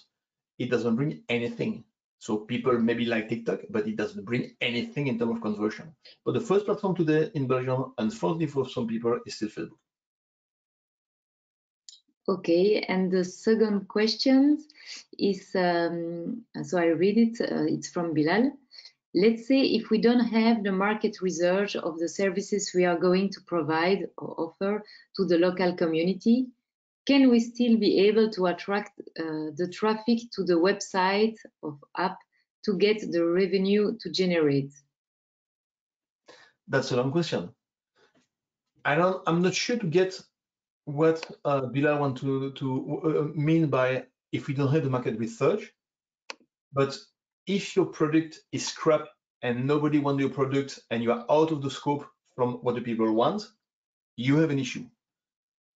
it doesn't bring anything. So people maybe like TikTok, but it doesn't bring anything in terms of conversion. But the first platform today in Belgium, unfortunately for some people, is still Facebook. Okay, and the second question is, so I read it, it's from Bilal. Let's say if we don't have the market research of the services we are going to provide or offer to the local community, can we still be able to attract the traffic to the website of app to get the revenue to generate? That's a long question. I'm not sure to get what Bilal want to mean by if we don't have the market research, but if your product is crap and nobody wants your product and you are out of the scope from what the people want, you have an issue.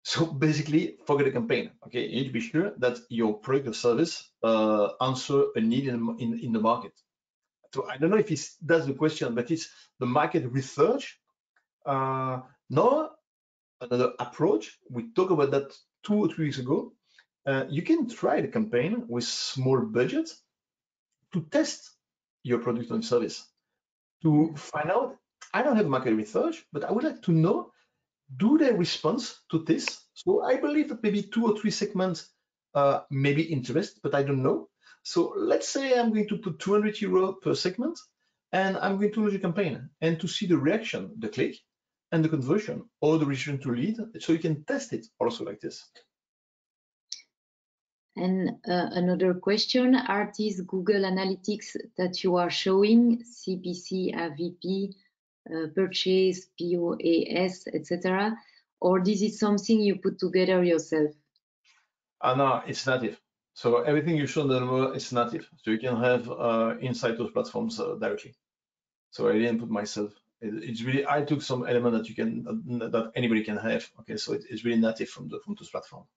So basically, forget a campaign. Okay, you need to be sure that your product or service answer a need in the market. So I don't know if that's the question, but it's the market research. No, another approach. We talked about that 2 or 3 weeks ago. You can try the campaign with small budgets to test your product and service to find out. I don't have market research, but I would like to know, do they respond to this? So I believe that maybe 2 or 3 segments may be interest, but I don't know. So let's say I'm going to put 200 euro per segment, and I'm going to launch a campaign and to see the reaction, the click, and the conversion, or the return to lead, so you can test it also like this. And another question, are these Google Analytics that you are showing, CPC, AVP, purchase, POAS, etc., or this is something you put together yourself? No, it's native. So everything you show in the demo is native. So you can have inside those platforms directly. So I didn't put myself. It's really, I took some element that you can, that anybody can have. Okay, so it's really native from those platforms.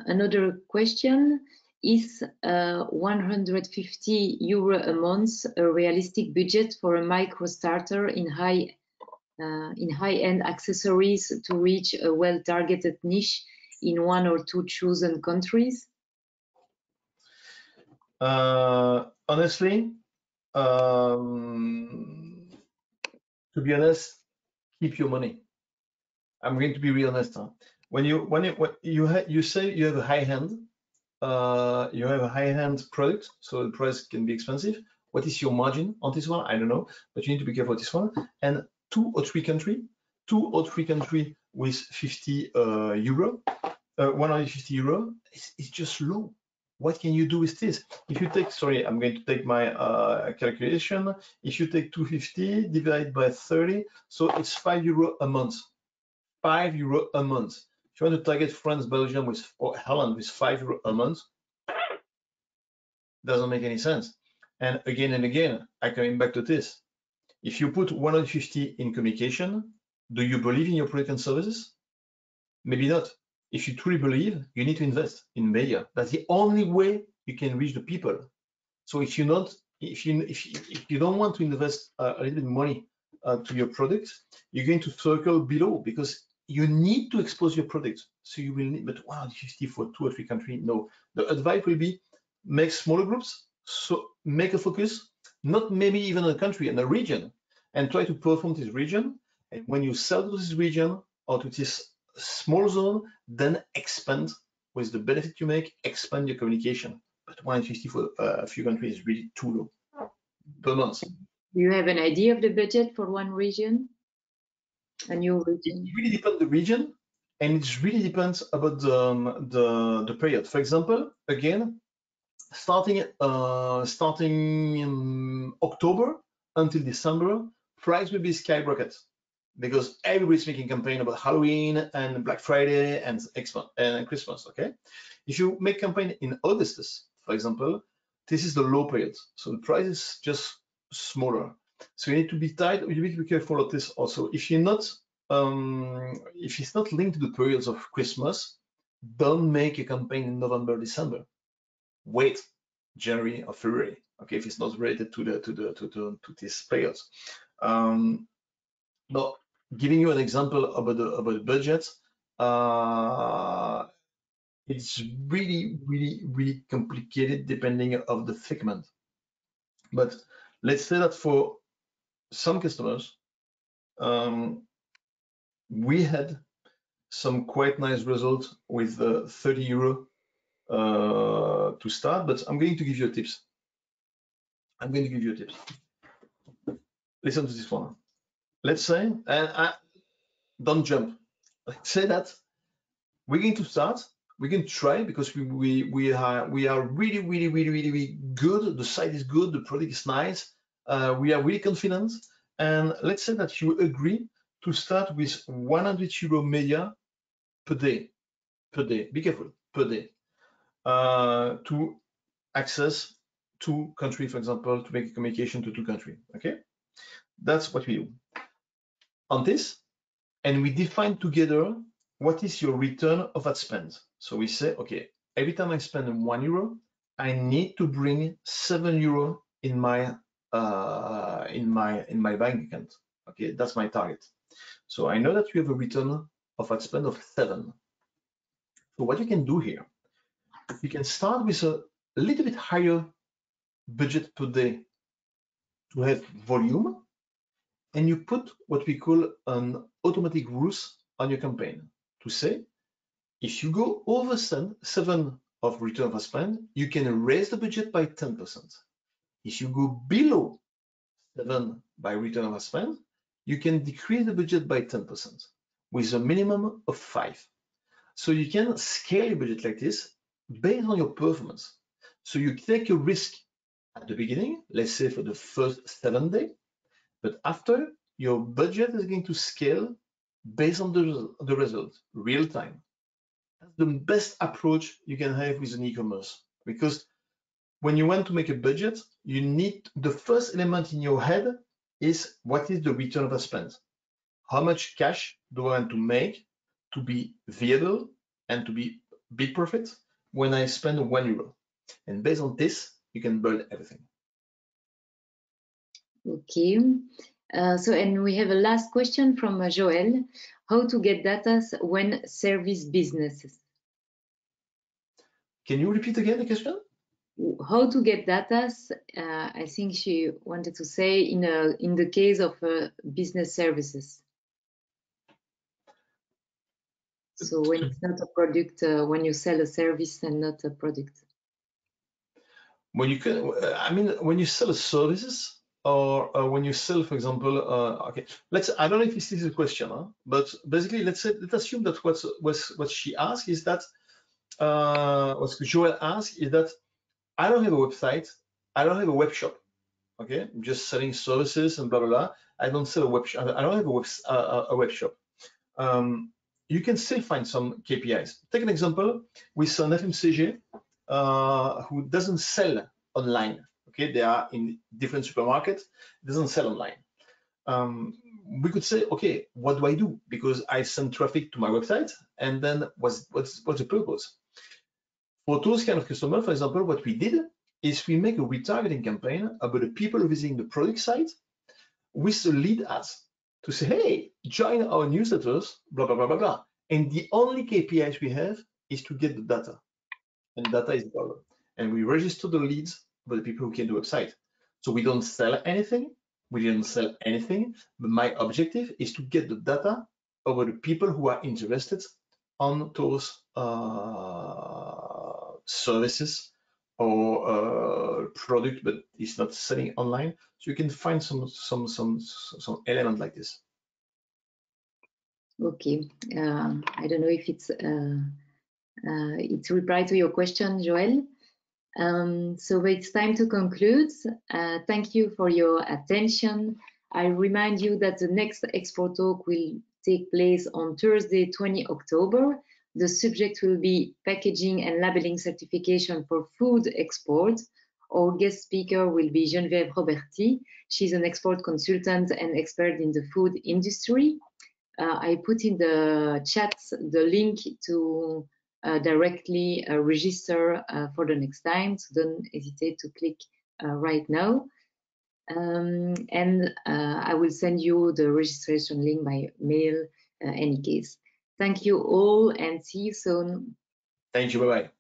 Another question, is 150 euro a month a realistic budget for a micro starter in high-end accessories to reach a well-targeted niche in 1 or 2 chosen countries? Honestly, to be honest, keep your money. I'm going to be real honest. When you say you have a high-end product, so the price can be expensive. What is your margin on this one? I don't know, but you need to be careful with this one. And 2 or 3 country with 50 euro, 150 euro, it's just low. What can you do with this? If you take, sorry, I'm going to take my calculation. If you take 250 divided by 30, so it's 5 euro a month. 5 euro a month. If you want to target France, Belgium or Holland with 5 euro a month, doesn't make any sense. And again, I'm coming back to this. If you put 150 in communication, do you believe in your product and services? Maybe not. If you truly believe, you need to invest in media. That's the only way you can reach the people. So if you don't want to invest a little bit of money to your product, you're going to circle below because you need to expose your product. So you will need, but 150 for 2 or 3 countries, no. The advice will be make smaller groups, so make a focus, not maybe even a country and a region, and try to perform this region. And when you sell to this region or to this small zone, then expand with the benefit you make, expand your communication. But 150 for a few countries is really too low per month. Do you have an idea of the budget for one region? A new region? It really depends on the region, and it really depends about the period. For example, again, starting in October until December, price will be skyrocket because everybody's making campaign about Halloween and Black Friday and Christmas. Okay, if you make campaign in August, for example, this is the low period, so the price is just smaller. So you need to be tight. You need to be careful of this also. If you're not, if it's not linked to the periods of Christmas, don't make a campaign in November, December. Wait, January or February. Okay, if it's not related to these periods. But giving you an example about the budget, it's really complicated depending of the segment. But let's say that for some customers, we had some quite nice results with 30 euro to start, but I'm going to give you tips. Listen to this one. Let's say, and don't jump. Let's say that we're going to start. We can try because we are really good. The site is good. The product is nice. We are really confident. And let's say that you agree to start with 100 euro media per day. Be careful, per day. To access 2 countries, for example, to make a communication to 2 countries. Okay, that's what we do on this, and we define together what is your return of ad spend. So we say, okay, every time I spend 1 euro, I need to bring 7 euro in my bank account. Okay, that's my target. So I know that you have a return of ad spend of 7. So what you can do here, you can start with a little bit higher budget per day to have volume, and you put what we call an automatic rules on your campaign to say, if you go over 7 of return of spend, you can raise the budget by 10%. If you go below 7 by return of spend, you can decrease the budget by 10% with a minimum of 5. So you can scale your budget like this based on your performance. So you take a risk at the beginning, let's say for the first 7 days, but after, your budget is going to scale based on the result, real time. That's the best approach you can have with an e-commerce, because when you want to make a budget, you need, the first element in your head is, what is the return of spend? How much cash do I want to make to be viable and to be big profit when I spend 1 euro? And based on this, you can build everything. Okay. And we have a last question from Joël. How to get data when service businesses? Can you repeat again the question? How to get data? I think she wanted to say in the case of business services. So when it's not a product, when you sell a service and not a product. When you can, I mean, when you sell services, or when you sell, for example, okay, I don't know if this is a question, but basically, let's assume that what she asked is that, what Joel asked is that, I don't have a website, I don't have a web shop, okay? I'm just selling services and blah, blah, blah. I don't sell a web shop, I don't have a web shop. You can still find some KPIs. Take an example with an FMCG who doesn't sell online. Okay, they are in different supermarkets, doesn't sell online. We could say, okay, what do I do? Because I send traffic to my website, and then what's the purpose? For those kind of customers, for example, what we did is we make a retargeting campaign about the people visiting the product site with the lead ads to say, hey, join our newsletters, blah, blah, blah, blah, blah. And the only KPIs we have is to get the data. And data is the problem. And we register the leads for the people who came to the website. So we don't sell anything. We didn't sell anything. But my objective is to get the data over the people who are interested on those services or product, but it's not selling online. So you can find some element like this. Okay, I don't know if it's reply to your question, Joël. So it's time to conclude. Thank you for your attention. I remind you that the next export talk will take place on Thursday, 20 October. The subject will be packaging and labeling certification for food export. Our guest speaker will be Geneviève Roberti. She's an export consultant and expert in the food industry. I put in the chat the link to directly register for the next time, so don't hesitate to click right now. And I will send you the registration link by mail any case. Thank you all and see you soon. Thank you. Bye-bye.